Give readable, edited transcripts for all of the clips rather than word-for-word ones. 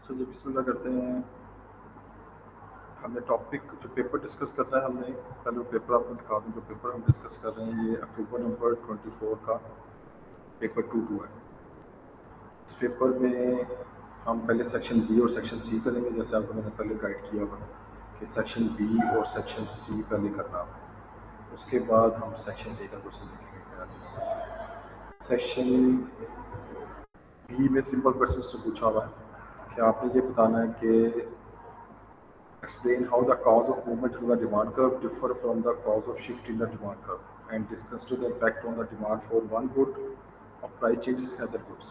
तो जब बिस्मिल्लाह करते हैं। हमने टॉपिक जो पेपर डिस्कस करना है, हमने पहले वो पेपर आपको दिखा दूँ। जो पेपर हम डिस्कस कर रहे हैं ये अक्टूबर नंबर 24 का पेपर 2 है। इस पेपर में हम पहले सेक्शन बी और सेक्शन सी करेंगे, जैसे आपको मैंने पहले गाइड किया हुआ कि सेक्शन बी और सेक्शन सी पहले करना है। उसके बाद हम सेक्शन ए का क्वेश्चन देखेंगे। सेक्शन बी में सिंपल क्वेश्चन से पूछा हुआ है कि आपने ये बताना है कि explain how the cause of movement in the demand curve differ from the cause of shift in the demand curve and discuss the impact on the demand for one good or price changes in other goods.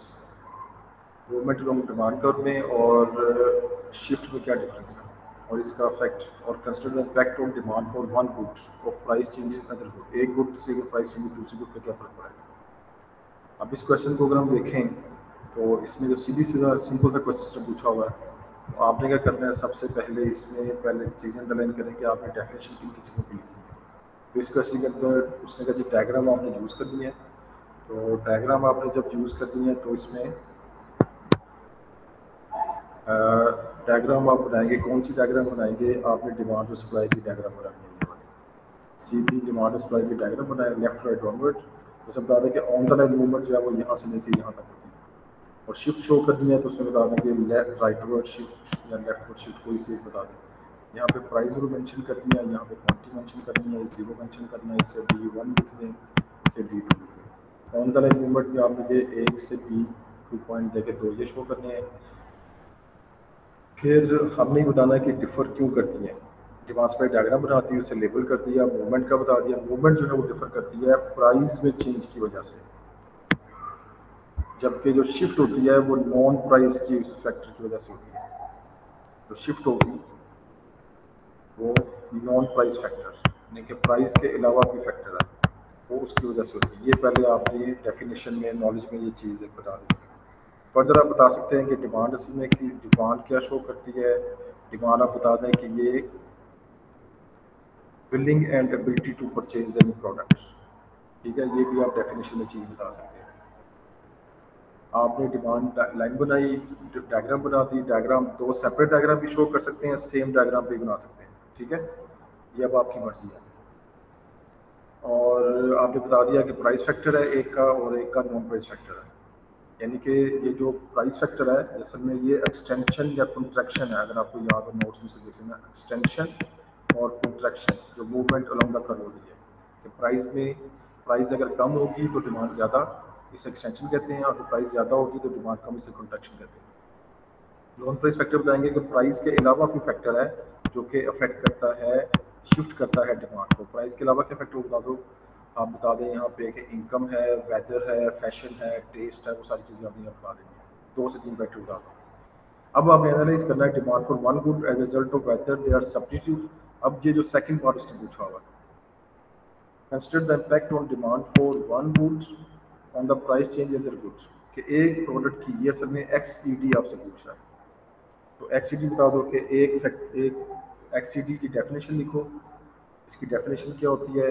Movement along demand curve में और shift में क्या difference है और इसका effect, और consider the impact on demand for one good or price changes in other good. एक good से प्राइस चेंज दूसरी गुड पे क्या फर्क पड़ेगा। अब इस क्वेश्चन को अगर हम देखें तो इसमें जो सीधी सीधा सिंपल सा क्वेश्चन पूछा हुआ है, तो आपने क्या करना है, सबसे पहले इसमें पहले चीज़ें अंडरलाइन करें कि आपने डेफिनेशन किन किन चीज़ों की लिखनी है। तो इस क्वेश्चन के अंदर उसने कहा जी डायग्राम आपने यूज़ कर दी है। तो डायग्राम आपने जब यूज़ कर दी है तो इसमें डायग्राम आप बनाएंगे। कौन सी डायग्राम बनाएंगे, आपने डिमांड और सप्लाई की डायग्राम बनानी है। सीधी डिमांड और सप्लाई की डायग्राम बनाए लेफ्ट राइट डाउनवर्ड। तो सब बता दें कि ऑन द लाइन मूवमेंट जो है वो यहाँ से लेके यहाँ तक होती है। और शिफ्ट शो करनी है तो उसमें बता दें कि लेफ्ट राइटवर्ड शिफ्ट या लेफ्टवर्ड शिफ्ट कोई से बता दें। यहाँ पे प्राइस ज़रूर मेंशन करनी है, यहाँ पे क्वांटिटी मेंशन करनी है, जीरो मेंशन करना है, इसे D1 लिख दें, इसे D2 लिख दें। ऑन द लाइन मूवमेंट में आप मुझे A से B 2 पॉइंट देके 2 ये शो करने हैं। फिर हमने ही बताना है कि डिफ़र क्यों करती है। डिमांड सप्लाई डायग्राम बनाती है, उसे लेबल कर दिया, मूवमेंट का बता दिया। मूवमेंट जो है वो डिफ़र करती है प्राइस में चेंज की वजह से, जबकि जो शिफ्ट होती है वो नॉन प्राइस की फैक्टर की वजह से होती है। जो शिफ्ट होगी वो नॉन प्राइस फैक्टर, यानी कि प्राइस के अलावा भी फैक्टर है, वो उसकी वजह से होती है। ये पहले आपने डेफिनेशन में, नॉलेज में ये चीज़ बता दी। फर्दर आप बता सकते हैं कि डिमांड असल में कि डिमांड क्या शो करती है। डिमांड आप बता दें कि ये willing and ability to purchase any product. ठीक है, ये भी आप डेफिनेशन में चीज़ बता सकते हैं। आपने डिमांड लाइन बनाई, डायग्राम बना दी। डायग्राम दो सेपरेट डायग्राम भी शो कर सकते हैं, सेम डायग्राम भी बना सकते हैं। ठीक है, ये अब आपकी मर्जी है। और आपने बता दिया कि प्राइस फैक्टर है एक का और एक का नॉन प्राइस फैक्टर है। यानी कि ये जो प्राइस फैक्टर है असल में ये एक्सटेंशन या कंट्रैक्शन है। अगर आपको याद हो नोट्स में से देख लेना, एक्सटेंशन और कंट्रैक्शन जो मूवमेंट अलोंग द कर्व होती है कि प्राइस में प्राइस अगर कम होगी तो डिमांड ज़्यादा, इसे एक्सटेंशन कहते हैं। और प्राइस ज़्यादा होगी तो डिमांड कम, इसे कंट्रैक्शन कहते हैं। नॉन प्राइस फैक्टर बताएंगे कि प्राइस के अलावा कोई फैक्टर है जो कि अफेक्ट करता है, शिफ्ट करता है डिमांड को। प्राइस के अलावा क्या फैक्टर बता दो, आप बता दें यहाँ पे कि इनकम है, वेदर है, फैशन है, टेस्ट है, वो सारी चीज़ें आपने यहाँ बता देंगे। 2 से 3 फैक्टर बता दो। अब आप एनालाइज करना है demand for one good as result of whether they are substitute. अब ये जो सेकंड पार्ट उसने पूछा हुआ है, consider the impact on demand for one good on the price change in the goods, कि एक प्रोडक्ट की, ये असल में XED आपसे पूछ रहा है। तो XED बता दो कि एक XED की डेफिनेशन लिखो। इसकी डेफिनेशन क्या होती है,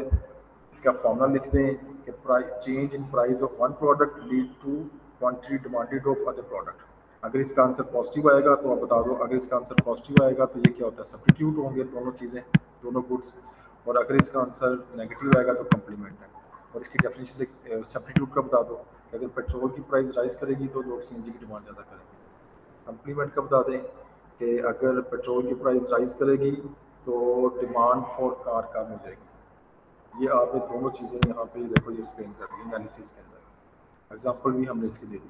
इसका फॉर्मूला लिख दें कि price change in price of one product lead to quantity demanded of other product. अगर इसका आंसर पॉजिटिव आएगा तो आप बता दो, अगर इसका आंसर पॉजिटिव आएगा तो ये क्या होता है, सब्स्टिट्यूट होंगे दोनों चीज़ें, दोनों गुड्स। और अगर इसका आंसर नेगेटिव आएगा तो कम्प्लीमेंट है। और इसकी डेफिनेशन सब्स्टिट्यूट का बता दो कि अगर पेट्रोल की प्राइस राइज करेगी तो लोग CNG की डिमांड ज़्यादा करेंगे। कम्प्लीमेंट का बता दें कि अगर पेट्रोल की प्राइस राइज करेगी तो डिमांड फॉर कार कम हो जाएगी। ये आपने दोनों चीज़ें यहाँ पे देखो, ये एक्सप्लेन कर दी एनालिसिस के अंदर। एग्जांपल भी हमने इसकी दे दी।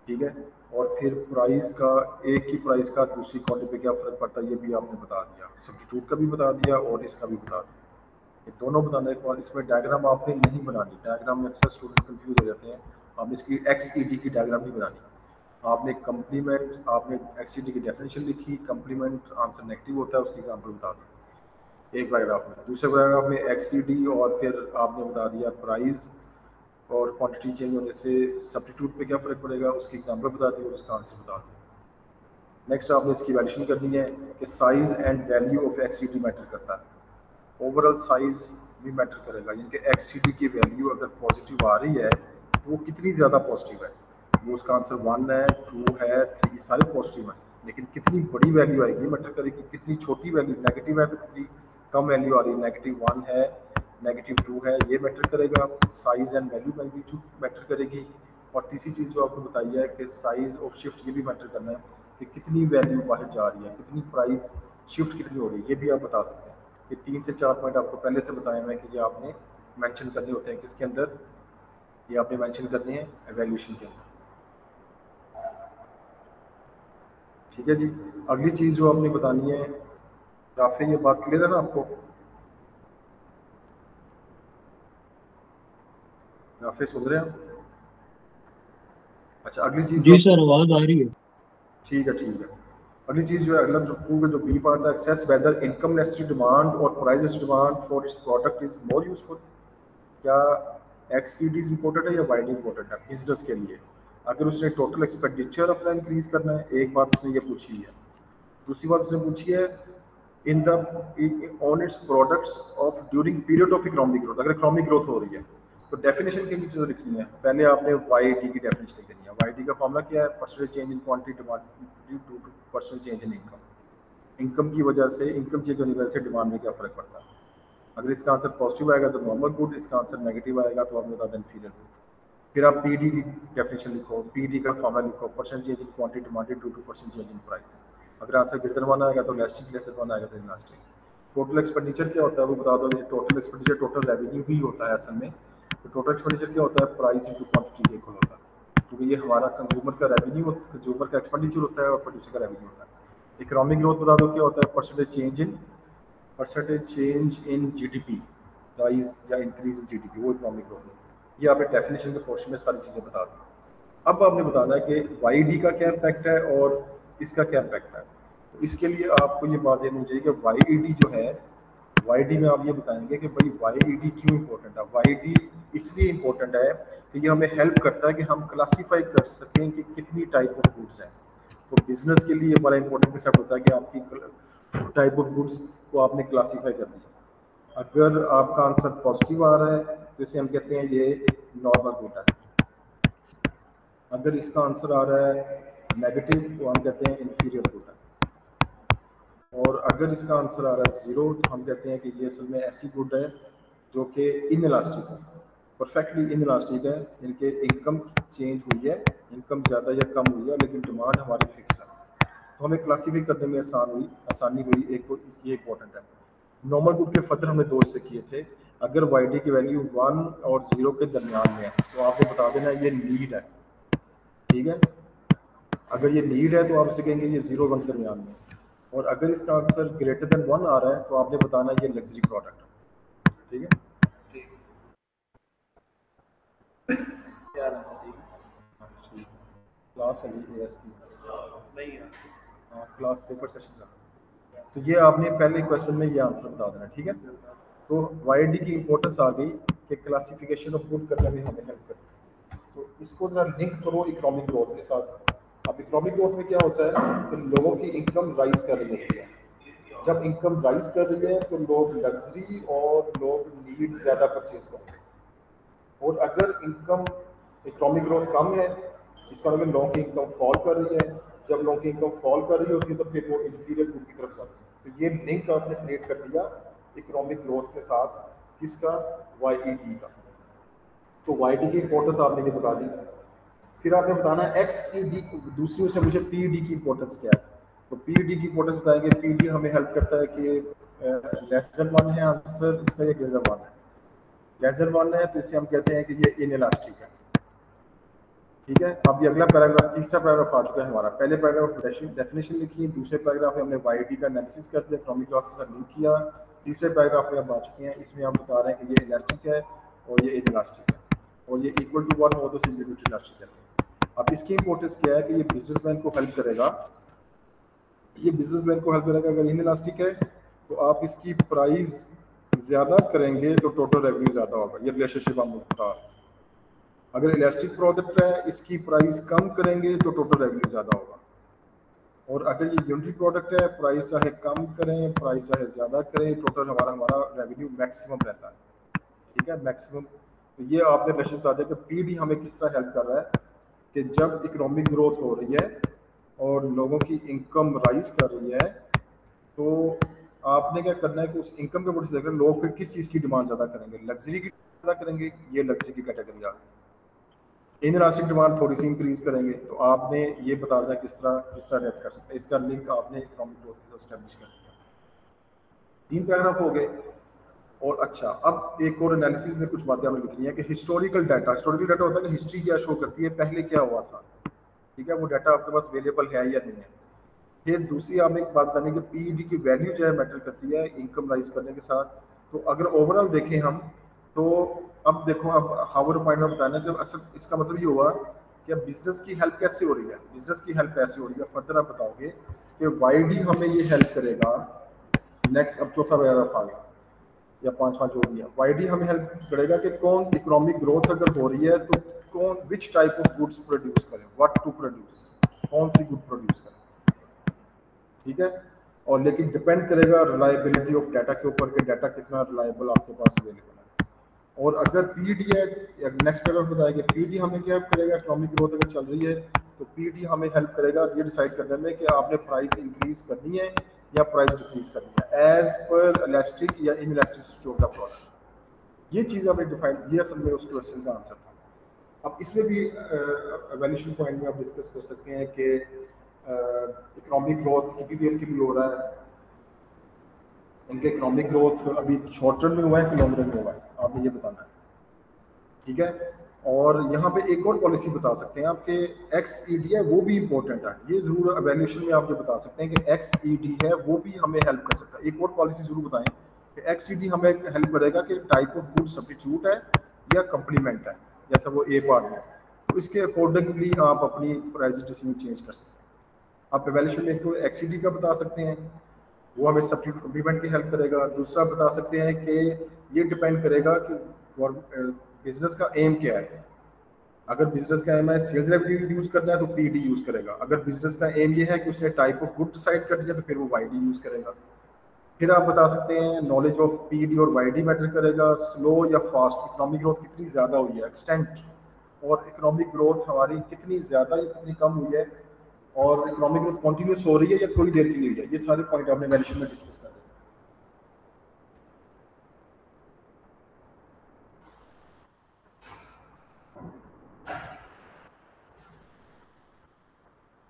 ठीक है, और फिर प्राइस का, एक की प्राइस का दूसरी क्वांटिटी पे क्या फ़र्क पड़ता है ये भी आपने बता दिया। सब्स्टिट्यूट का भी बता दिया और इसका भी बता दिया। ये दोनों बताने के बाद इसमें डायग्राम आपने नहीं बनानी। डायग्राम में अक्सर स्टूडेंट कंफ्यूज हो जाते हैं। आपने इसकी XED की डायग्राम नहीं बनानी। आपने कम्प्लीमेंट, आपने XED की डेफिनेशन लिखी, कम्प्लीमेंट आंसर नेगेटिव होता है, उसकी एग्जांपल बता दी एक पैराग्राफ में। दूसरे पैराग्राफ में XED और फिर आपने बता दिया प्राइस और क्वांटिटी चेंज होने से सब्स्टिट्यूट पे क्या फ़र्क पड़ेगा, उसकी एग्जांपल बता दी और उसका आंसर बता दिया। नेक्स्ट आपने इसकी वैल्यूशन करनी है कि size and value of XED matter करता है। ओवरऑल साइज़ भी मैटर करेगा, यानी कि XED की वैल्यू अगर पॉजिटिव आ रही है तो वो कितनी ज़्यादा पॉजिटिव है। वो उसका आंसर 1 है, 2 है, 3, सारे पॉजिटिव हैं। लेकिन कितनी बड़ी वैल्यू आएगी मैटर करेगी, कितनी छोटी वैल्यू नेगेटिव है तो कितनी कम वैल्यू आ रही है, -1 है, -2 है, ये मैटर करेगा। Size and value magnitude matter करेगी। और तीसरी चीज़ जो आपको बताई है कि साइज ऑफ शिफ्ट, ये भी मैटर करना है कि कितनी वैल्यू बाहर जा रही है, कितनी प्राइस शिफ्ट कितनी हो रही है, ये भी आप बता सकते हैं। ये 3 से 4 पॉइंट आपको पहले से बताए हैं कि ये आपने मेंशन करने होते हैं किसके अंदर, ये आपने मेंशन करने हैं एवैल्यूएशन के अंदर। ठीक है जी। अगली चीज़ जो आपने बतानी है, राफे, ये बात क्लियर है ना आपको? राफे सुन रहे हैं आप? अच्छा, अगली चीज़ जी जो, सर, आवाज आ रही है। ठीक है ठीक है। अगली चीज़ जो है, अगला जो टू का जो बी पार्ट है, assess whether income necessary demand or price demand for its product is more useful. क्या एक्ससीडी इम्पोर्टेंट है या वाईडी इम्पोर्टेंट है बिजनेस के लिए? अगर उसने टोटल एक्सपेंडिचर अपना इंक्रीज करना है, एक बात उसने ये पूछी है। दूसरी बात उसने पूछी है in the on its products of during period of economic growth. अगर इकोनॉमिक ग्रोथ हो रही है तो डेफिनेशन के नीचे जो लिखनी है, पहले आपने वाईडी की डेफिनेशन लिखनी है। वाईडी का फॉर्मूला क्या है? Percentage change in quantity demand due to percentage change in income. Income की वजह से, इनकम चेंज होने की वजह से डिमांड में क्या फर्क पड़ता है। अगर इसका आंसर पॉजिटिव आएगा तो नॉर्मल गुड, इसका आंसर नेगेटिव आएगा तो आपने बता दें इन्फीरियर गुड। फिर आप पीडी की डेफिनेशन लिखो, पीडी का फॉर्मूला लिखो, percentage change in quantity demanded due to percentage change in price. अगर आंसर ग्रेटर वन आएगा तो इलास्टिक, लेसर वन आएगा तो इलास्टिक। टोटल एक्सपेंडिचर क्या होता है वो बता दो। ये टोटल एक्सपेंडिचर टोटल रेवेन्यू ही होता है असल में। तो टोटल एक्सपेंडिचर क्या होता है? प्राइस इंटू क्वांटिटी के इक्वल होता है, क्योंकि ये हमारा कंज्यूमर का रेवेन्यू, कंज्यूमर का एक्सपेंडिचर होता है और प्रोड्यूसर का रेवेन्यू होता है। इकोनॉमिक ग्रोथ बता दो क्या होता है? Percentage change in GDP, rise या इंक्रीज इन जीडीपी, वो इकोनॉमिक ग्रोथ है। ये आपने डेफिनेशन के पोर्शन में सारी चीज़ें बता दी। अब आपने बताना है कि वाईडी का क्या इम्पैक्ट है और इसका क्या इम्पैक्ट है। तो इसके लिए आपको ये बात देनी चाहिए कि वाईडी जो है, वाईडी में आप ये बताएंगे कि भाई वाईडी क्यों इंपॉर्टेंट है। वाईडी इसलिए इंपॉर्टेंट है कि ये हमें हेल्प करता है कि हम क्लासीफाई कर सकें कि कितनी टाइप ऑफ गुड्स हैं। तो बिजनेस के लिए बड़ा इंपॉर्टेंट कंसेप्ट होता है कि आपकी टाइप ऑफ गुड्स को आपने क्लासीफाई कर दिया। अगर आपका आंसर पॉजिटिव आ रहा है तो इसे हम कहते हैं ये नॉर्मल गुड है। अगर इसका आंसर आ रहा है नेगेटिव तो हम कहते हैं इन्फीरियर गुड है। और अगर इसका आंसर आ रहा है 0 तो हम कहते हैं कि ये असल में ऐसी गुड है जो कि इनइलास्टिक है, परफेक्टली इनइलास्टिक है। इनके इनकम चेंज हुई है, इनकम ज़्यादा या कम हुई है, लेकिन डिमांड हमारी फिक्स है। तो हमें क्लासीफाई करने में आसानी हुई। एक तो ये इंपॉर्टेंट है। नॉर्मल गुड के फर्दर हमने 2 से किए थे। अगर वाईडी की वैल्यू 1 और 0 के दरमियान में है तो आपने बता देना ये नीड है। ठीक है, अगर ये नीड है तो आप इसे कहेंगे ये 0-1 के दरमियान में। और अगर इसका आंसर ग्रेटर देन 1 आ रहा है तो आपने बताना ये लग्जरी प्रोडक्ट है। ठीक है, क्लास है एएस की क्लास पेपर सेशन का। तो ये आपने पहले क्वेश्चन में ये आंसर बता देना। ठीक है, तो वाईडी की इंपॉर्टेंस आ गई कि क्लासिफिकेशन ऑफ गुड करने में हमें हेल्प करती है। तो इसको जरा लिंक करो इकोनॉमिक ग्रोथ के साथ। अब इकोनॉमिक ग्रोथ में क्या होता है कि लोगों की इनकम राइज कर रही होती है। जब इनकम राइज कर रही है तो लोग लग्जरी और लोग नीड ज़्यादा परचेज करते हैं। और अगर इनकम इकोनॉमिक ग्रोथ कम है, इसका मतलब लोगों की इनकम फॉल कर रही है। जब लोगों की इनकम फॉल कर रही होती है तो फिर वो इन्फीरियर गुड की तरफ जाते हैं। तो ये लिंक आपने क्रिएट कर दिया इकोनॉमिक ग्रोथ के साथ, किसका? वाईडी का। तो वाईडी की इंपॉर्टेंस आपने ये बता दी। फिर आपने बताना है एक्सईडी, दूसरी उसने मुझे पीडी की इंपॉर्टेंस क्या है। तो पीडी की इंपॉर्टेंस बताएंगे। पीडी हमें हेल्प करता है कि लेस देन 1 है आंसर इसका, ये ग्रेटर 1 है। लेस देन 1 है तो इसे हम कहते हैं कि ये इनइलास्टिक है। ठीक है, अब ये अगला पैराग्राफ, तीसरा पैराग्राफ आ चुका है हमारा। पहले पैराग्राफ डेफिनेशन लिखी, दूसरे पैराग्राफ में हमने वाईडी का एनालिसिस कर दिया, इकोनॉमिक ग्रोथ के साथ लिंक किया। तीसरे पैराग्राफ में हम आ चुके हैं, इसमें हम बता रहे हैं कि ये इलास्टिक है और ये इनइलास्टिक है, और ये इक्वल टू 1 हो तो सिंपली इलास्टिक है। अब इसकी इंपॉर्टेंस क्या है कि ये बिजनेसमैन को हेल्प करेगा। ये बिजनेसमैन को हेल्प करेगा। अगर इनइलास्टिक है तो आप इसकी प्राइस ज़्यादा करेंगे तो टोटल रेवेन्यू ज़्यादा होगा। ये रिलेशनशिप हम बता। अगर इलास्टिक प्रोडक्ट है, इसकी प्राइस कम करेंगे तो टोटल रेवेन्यू ज़्यादा होगा। और अगर ये यूनिटी प्रोडक्ट है, प्राइस चाहे कम करें, प्राइस चाहे ज़्यादा करें, टोटल हमारा रेवेन्यू मैक्सिमम रहता है। ठीक है, मैक्सिमम। तो ये आपने रिलेशन बता दिया कि पीडी हमें किस तरह हेल्प कर रहा है कि जब इकोनॉमिक ग्रोथ हो रही है और लोगों की इनकम राइज कर रही है, तो आपने क्या करना है कि उस इनकम के ऊपर से देखकर लोग फिर किस चीज़ की डिमांड ज़्यादा करेंगे, लग्जरी की ज़्यादा करेंगे, ये लग्जरी की कैटेगरी आ गई। इनलास्टिक डिमांड थोड़ी सी इंक्रीज करेंगे, तो आपने ये बता देना किस तरह रेट कर सकते हैं। इसका लिंक आपने इकोनॉमिक ग्रोथ के साथ एस्टेब्लिश कर दिया। 3 पैराग्राफ हो गए। और अच्छा, अब एक और एनालिसिस में कुछ बातें हमें लिखनी है कि हिस्टोरिकल डाटा होता है कि हिस्ट्री क्या शो करती है, पहले क्या हुआ था, ठीक है, वो डाटा आपके पास अवेलेबल है या नहीं है। फिर दूसरी आपने एक बात बतानी कि पीईडी की वैल्यू जो है मैटर करती है इनकम राइज करने के साथ। तो अगर ओवरऑल देखें हम, तो अब देखो, अब हावर पॉइंट में बताना कि असल इसका मतलब ये हुआ कि अब बिजनेस की हेल्प कैसे हो रही है, बिजनेस की हेल्प कैसे हो रही है, फर्दर आप बताओगे कि वाईडी हमें ये हेल्प करेगा। नेक्स्ट, अब चौथा पैराग्राफ आ गया या पांचवा जो भी है, वाईडी हमें हेल्प करेगा कि कौन इकोनॉमिक ग्रोथ अगर हो रही है तो कौन which type of goods produce करें, व्हाट टू प्रोड्यूस, कौन सी गुड प्रोड्यूस करें, ठीक है। और लेकिन डिपेंड करेगा रिलायबिलिटी ऑफ डाटा के ऊपर कि डाटा कितना रिलायबल आपके पास अवेलेबल है। और अगर पीडी है, नेक्स्ट पैराग्राफ बताया कि पीडी हमें क्या हेल्प करेगा, इकोनॉमिक ग्रोथ अगर चल रही है तो पीडी हमें हेल्प करेगा ये डिसाइड करने में कि आपने प्राइस इंक्रीज करनी है या प्राइस डिक्रीज करनी है एज पर इलास्टिक या इनइलास्टिसिटी ऑफ द प्रोडक्ट। ये चीज़ हमें डिफाइन, ये असल में उस क्वेश्चन का आंसर था। अब इसमें भी वैल्यूएशन पॉइंट में आप डिस्कस कर सकते हैं कि इकोनॉमिक ग्रोथ कितनी देर के लिए हो रहा है, इनके इकोनॉमिक ग्रोथ अभी शॉर्ट टर्म में हुआ है कि लॉन्ग रन में हुआ है, आपने ये बताना है, ठीक है। और यहाँ पे एक और पॉलिसी बता सकते हैं आपके XED है, वो भी इंपॉर्टेंट है, ये जरूर एवेल्यूशन में आप जो बता सकते हैं कि XED है वो भी हमें हेल्प कर सकता है। एक और पॉलिसी जरूर बताएं कि XED हमें हेल्प करेगा कि टाइप ऑफ गुड सब्स्टिट्यूट है या कम्प्लीमेंट है, जैसा वो ए पार्ट में, तो इसके अकॉर्डिंगली आप अपनी प्राइस डिसीजन चेंज कर सकते हैं। आप एवेल्यूशन में एक तो XED का बता सकते हैं, वो हमें सब्स्टिट्यूट कम्प्लीमेंट की हेल्प करेगा। दूसरा बता सकते हैं कि ये डिपेंड करेगा कि बिजनेस का एम क्या है। अगर बिजनेस का एम है सेल्स रेवेन्यू यूज करना है तो पीडी यूज करेगा। अगर बिजनेस का एम ये है कि उसने टाइप ऑफ गुड डिसाइड कर दिया तो फिर वो वाईडी यूज करेगा। फिर आप बता सकते हैं नॉलेज ऑफ पीडी और वाईडी मैटर करेगा, स्लो या फास्ट, इकोनॉमिक ग्रोथ कितनी ज़्यादा हुई है, एक्सटेंट, और इकोनॉमिक ग्रोथ हमारी कितनी ज़्यादा या कितनी कम हुई है, और इकोनॉमिक ग्रोथ कॉन्टिन्यूस हो रही है या थोड़ी देर के लिए हुई है। ये सारे पॉइंट आपने वैल्यूएशन में डिस्कस कर दिया।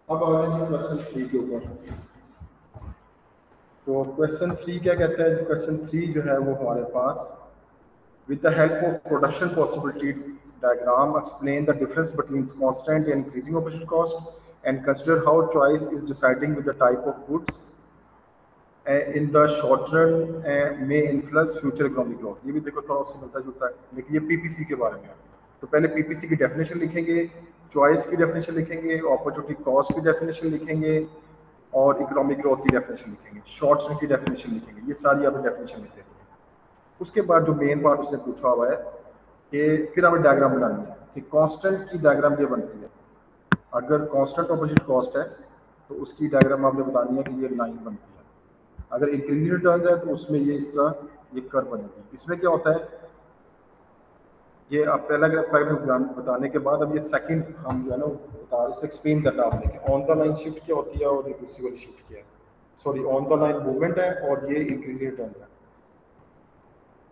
अब आ जाइए क्वेश्चन 3 के ऊपर। तो क्वेश्चन 3 क्या कहता है, क्वेश्चन 3 जो है वो हमारे पास, with the help of production possibility diagram explain the difference between constant and increasing operation cost and consider how choice is deciding with the type of goods in the short run में influence future economic growth. ये भी देखो थोड़ा उससे मिलता जुलता है, लेकिन ये पीपीसी के बारे में है। तो पहले पीपीसी की डेफिनेशन लिखेंगे, चॉइस की डेफिनेशन लिखेंगे, अपॉर्चुनिटी कॉस्ट की डेफिनेशन लिखेंगे और इकोनॉमिक ग्रोथ की डेफिनेशन लिखेंगे, शॉर्ट रन की डेफिनेशन लिखेंगे। ये सारी आप डेफिनेशन लिख देंगे। उसके बाद जो मेन पार्ट उसने पूछा हुआ है कि फिर हमें डायग्राम बनानी है कि कांस्टेंट की डायग्राम ये बनती है। अगर कांस्टेंट ऑपोजिट कॉस्ट है तो उसकी डायग्राम आपने बतानी है कि ये लाइन बनती है। अगर इंक्रीजिंग रिटर्न्स है तो उसमें ये इस तरह ये कर्व बनेगी। इसमें क्या होता है, ये आप पहला पैराग्राफ बताने के बाद अब ये सेकंड हम जो है ना बता इसे एक्सप्लेन करना आपने कि ऑन द लाइन शिफ्ट क्या होती है और दूसरी वाली शिफ्ट क्या है, sorry on the line movement है और ये इंक्रीजिंग रिटर्न है,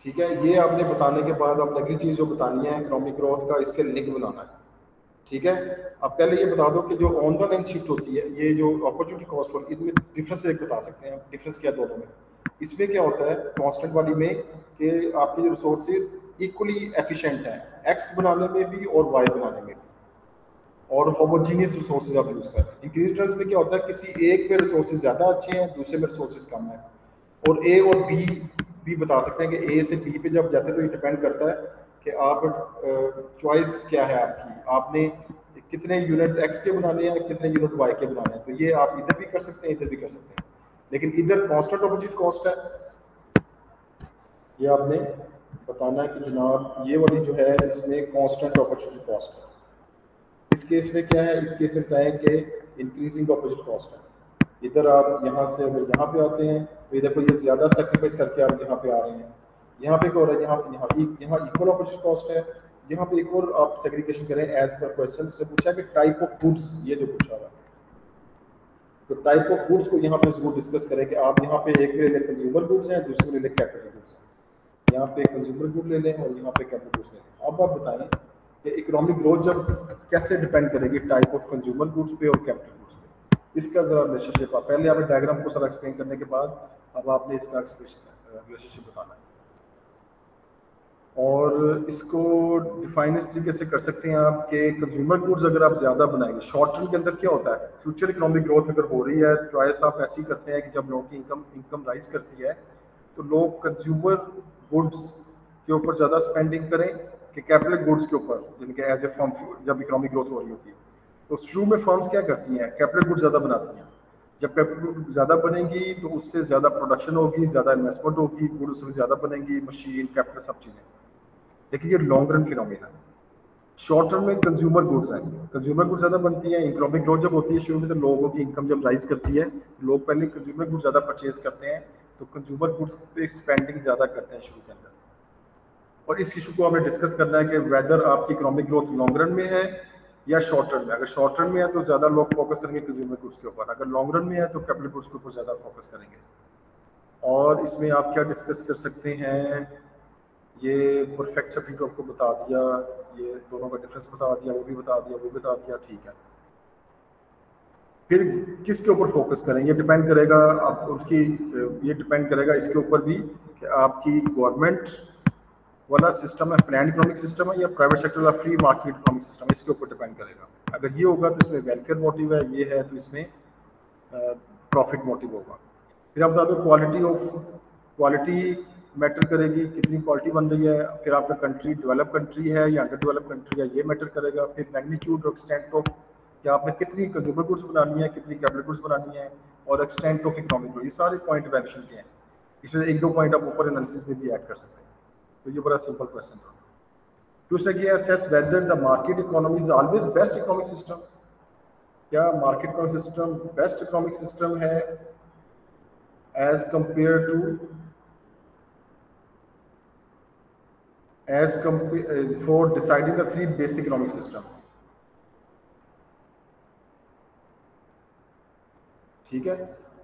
ठीक है। ये आपने बताने के बाद आपने अगली चीज़ जो बतानी है इकोनॉमिक ग्रोथ का, इसके लिंक बनाना है, ठीक है। अब पहले ये बता दो कि जो ऑन द लाइन शिफ्ट होती है, ये जो अपॉर्चुनिटी कॉस्ट होती है, इसमें डिफरेंस एक बता सकते हैं, डिफरेंस क्या दोनों में। इसमें क्या होता है कांस्टेंट वाली में कि आपके जो रिसोर्सेज इक्वली एफिशिएंट हैं, एक्स बनाने में भी और वाई बनाने में भी, और होमोजीनियस रिसोर्सेज आप यूज करते हैं। इंक्रीज रिटर्न्स में क्या होता है किसी एक पे रिसोर्सेज ज़्यादा अच्छे हैं, दूसरे में रिसोर्सेज कम है। और ए और बी भी बता सकते हैं कि ए से बी पे जब जाते हैं तो ये डिपेंड करता है कि आप चॉइस क्या है आपकी, आपने कितने यूनिट एक्स के बनाने हैं, कितने यूनिट वाई के बनाने हैं। तो ये आप इधर भी कर सकते हैं, इधर भी कर सकते हैं, लेकिन इधर कांस्टेंट ऑपोजिट कॉस्ट है, ये आपने बताना है कि जनाब ये वाली जो है इसमें कांस्टेंट ऑपोजिट कॉस्ट है। इस केस में क्या है, इस केस में बताएं कि इंक्रीजिंग ऑपोजिट कॉस्ट है। इधर आप यहाँ से अगर यहाँ पे आते हैं तो इधर को ये ज़्यादा सेक्रीफाइस करके आप यहाँ पे आ रहे हैं। यहाँ पे क्या हो रहा है, यहाँ से यहाँ इक्वल ऑपोजिट कॉस्ट है। यहाँ पे एक और आप सेग्रीगेशन करें एज पर क्वेश्चन से पूछा कि टाइप ऑफ गुड्स, ये जो पूछा हुआ है तो टाइप ऑफ गुड्स को यहाँ पे जरूर डिस्कस करें कि आप यहाँ पे एक ले लें कंज्यूमर गुड्स हैं, दूसरे ले लें कैपिटल गुड्स हैं। यहाँ पे कंज्यूमर गुड ले लें और यहाँ पे कैपिटल गुड्स ले लें। अब आप बताएं कि इकोनॉमिक ग्रोथ जब कैसे डिपेंड करेगी टाइप ऑफ कंज्यूमर गुड्स पे और कैपिटल गुड्स पे, इसका जरा रिलेशनशिप आप पहले आपने डायग्राम को सारा एक्सप्लेन करने के बाद अब आपने इसका रिलेशनशिप बताना है और इसको डिफाइन इस तरीके से कर सकते हैं आप कि कंज्यूमर गुड्स अगर आप ज़्यादा बनाएंगे, शॉर्ट टर्म के अंदर क्या होता है, फ्यूचर इकोनॉमिक ग्रोथ अगर हो रही है चॉइस आप ऐसी करते हैं कि जब लोगों की इनकम राइज करती है तो लोग कंज्यूमर गुड्स के ऊपर ज़्यादा स्पेंडिंग करें कि कैपिटल गुड्स के ऊपर, यानी कि एज ए फर्म जब इकोनॉमिक ग्रोथ हो रही होती है तो शुरू में फर्म्स क्या करती हैं, कैपिटल गुड्स ज़्यादा बनाती हैं। जब कैपिटल गुड्स ज़्यादा बनेंगी तो उससे ज़्यादा प्रोडक्शन होगी, ज़्यादा इन्वेस्टमेंट होगी, गुड्स ज़्यादा बनेंगी, मशीन कैपिटल सब चीज़ें। लेकिन ये लॉन्ग रन फिनोमेना है। शॉर्ट टर्म में कंज्यूमर गुड्स हैं, कंज्यूमर गुड्स ज़्यादा बनती हैं, इकोनॉमिक ग्रोथ जब होती है शुरू में तो लोगों की इनकम जब राइज करती है लोग पहले कंज्यूमर गुड्स ज़्यादा परचेज करते हैं तो कंज्यूमर गुड्स पे स्पेंडिंग ज़्यादा करते हैं शुरू के अंदर। और इस इशू को हमें डिस्कस करना है कि वेदर आपकी इकोनॉमिक ग्रोथ लॉन्ग रन में है या शॉर्ट टर्म में। अगर शॉर्ट टर्म में है तो ज़्यादा लोग फोकस करेंगे कंज्यूमर गुड्स के ऊपर, अगर लॉन्ग रन में है तो कैपिटल गुड्स के ऊपर ज़्यादा फोकस करेंगे। और इसमें आप क्या डिस्कस कर सकते हैं, ये परफेक्ट सभी को आपको बता दिया, ये दोनों का डिफरेंस बता दिया, वो भी बता दिया, वो भी बता दिया, ठीक है। फिर किसके ऊपर फोकस करें, ये डिपेंड करेगा आप उसकी, ये डिपेंड करेगा इसके ऊपर भी कि आपकी गवर्नमेंट वाला सिस्टम है, प्लान इकोनॉमिक सिस्टम है या प्राइवेट सेक्टर वाला फ्री मार्केट इकोनॉमिक सिस्टम है, इसके ऊपर डिपेंड करेगा। अगर ये होगा तो इसमें वेलफेयर मोटिव है, ये है तो इसमें प्रॉफिट मोटिव होगा। फिर आप बता दो क्वालिटी मैटर करेगी, कितनी क्वालिटी बन रही है, फिर आपका कंट्री डेवलप कंट्री है या अंडर डेवलप कंट्री है, ये मैटर करेगा। फिर मैग्नीट्यूड और एक्सटेंट ऑफ कि आपने कितनी कंज्यूमर गुड्स बनानी है, कितनी कैपिटल गुड्स बनानी है, और एक्सटेंट ऑफ इकोनॉमिक ग्रोथ, ये सारे पॉइंट वैल्यूएशन के हैं। इसमें एक दो पॉइंट आप ऊपर एनालिसिस में भी ऐड कर सकते हैं। तो ये बड़ा सिंपल क्वेश्चन था। दूसरा कि assess whether the market economy is always best economic system, क्या market economic system best economic system है as compare to for deciding the three basic economic system. ठीक है,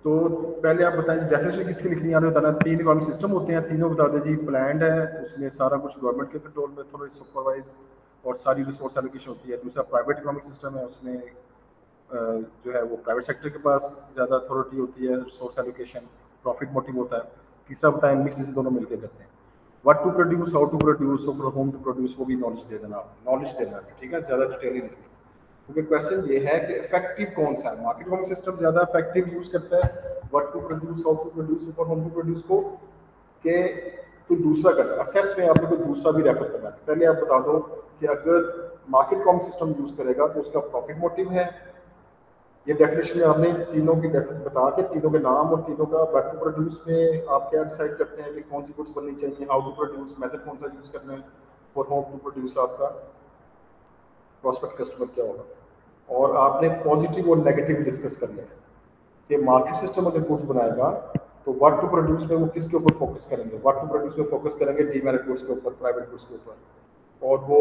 तो पहले आप बताएं डेफिनेशन किसकी लिखनी आ रही है, बताना। तीन इकोनॉमिक सिस्टम होते हैं, तीनों बता दें जी। प्लान्ड है, उसमें सारा कुछ गवर्नमेंट के कंट्रोल में, थोड़ी सुपरवाइज और सारी रिसोर्स एलोकेशन होती है। दूसरा प्राइवेट इकोनॉमिक सिस्टम है, उसमें जो है वो प्राइवेट सेक्टर के पास ज़्यादा अथॉरिटी होती है, रिसोर्स एलोकेशन, प्रॉफिट मोटिव होता है। तीसरा बताएं मिक्स, दोनों मिलकर करते हैं। What to produce, how to produce, from home to produce, वो भी नॉलेज दे देना, नॉलेज देना, ठीक है, ज़्यादा डिटेल ही नहीं। क्योंकि क्वेश्चन ये है कि इफेक्टिव कौन सा है, मार्केट इकोनॉमिक सिस्टम ज़्यादा इफेक्टिव यूज करता है what to produce, how to produce, from home to produce को, कि कोई दूसरा करता है। असेस में आपने कोई दूसरा भी रेफर करना है। पहले आप बता दो कि अगर मार्केट इकोनॉमिक सिस्टम यूज करेगा तो उसका प्रॉफिट मोटिव है। ये डेफिनेशन में आपने तीनों की बता के, तीनों के नाम और तीनों का व्हाट टू प्रोड्यूस में आप क्या डिसाइड करते हैं कि कौन सी गुड्स बननी चाहिए, हाउ टू प्रोड्यूस मेथड कौन सा यूज करना है, और होम टू प्रोड्यूस आपका प्रॉस्पेक्ट कस्टमर क्या होगा। और आपने पॉजिटिव और नेगेटिव डिस्कस करना है कि मार्केट सिस्टम अगर गुड्स बनाएगा तो व्हाट टू प्रोड्यूस में वो किसके ऊपर फोकस करेंगे। व्हाट टू प्रोड्यूस में फोकस करेंगे डीमेरिट गुड्स के ऊपर, प्राइवेट गुड्स के ऊपर, और वो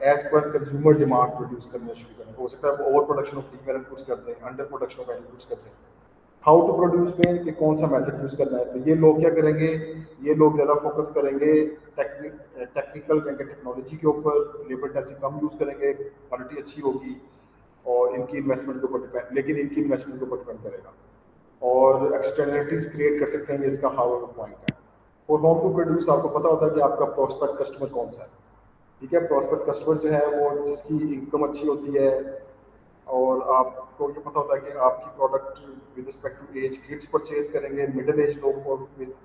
as per consumer demand produce करना शुरू करेंगे। हो सकता है वो over production of demerit goods कर दें, under production of value goods कर दें। हाउ टू प्रोड्यूस में कि कौन सा मेथड यूज करना है, तो ये लोग क्या करेंगे, ये लोग ज़्यादा फोकस करेंगे टेक्निकल टेक्नोलॉजी के ऊपर, लेबर इंटेंसिव कम यूज करेंगे, क्वालिटी अच्छी होगी, और इनकी इन्वेस्टमेंट के ऊपर डिपेंड, लेकिन इनकी इन्वेस्टमेंट के ऊपर डिपेंड करेगा। और एक्सटर्नलिटीज क्रिएट कर सकते हैं, ये इसका हाउ पॉइंट है। और होम टू प्रोड्यूस आपको पता होता है कि आपका प्रोस्पेक्ट कस्टमर कौन सा है, ठीक है। प्रोस्पेक्ट कस्टमर जो है वो जिसकी इनकम अच्छी होती है, और आपको ये पता होता है कि आपकी product with respect to age kids purchase करेंगे, मिडिल एज लोग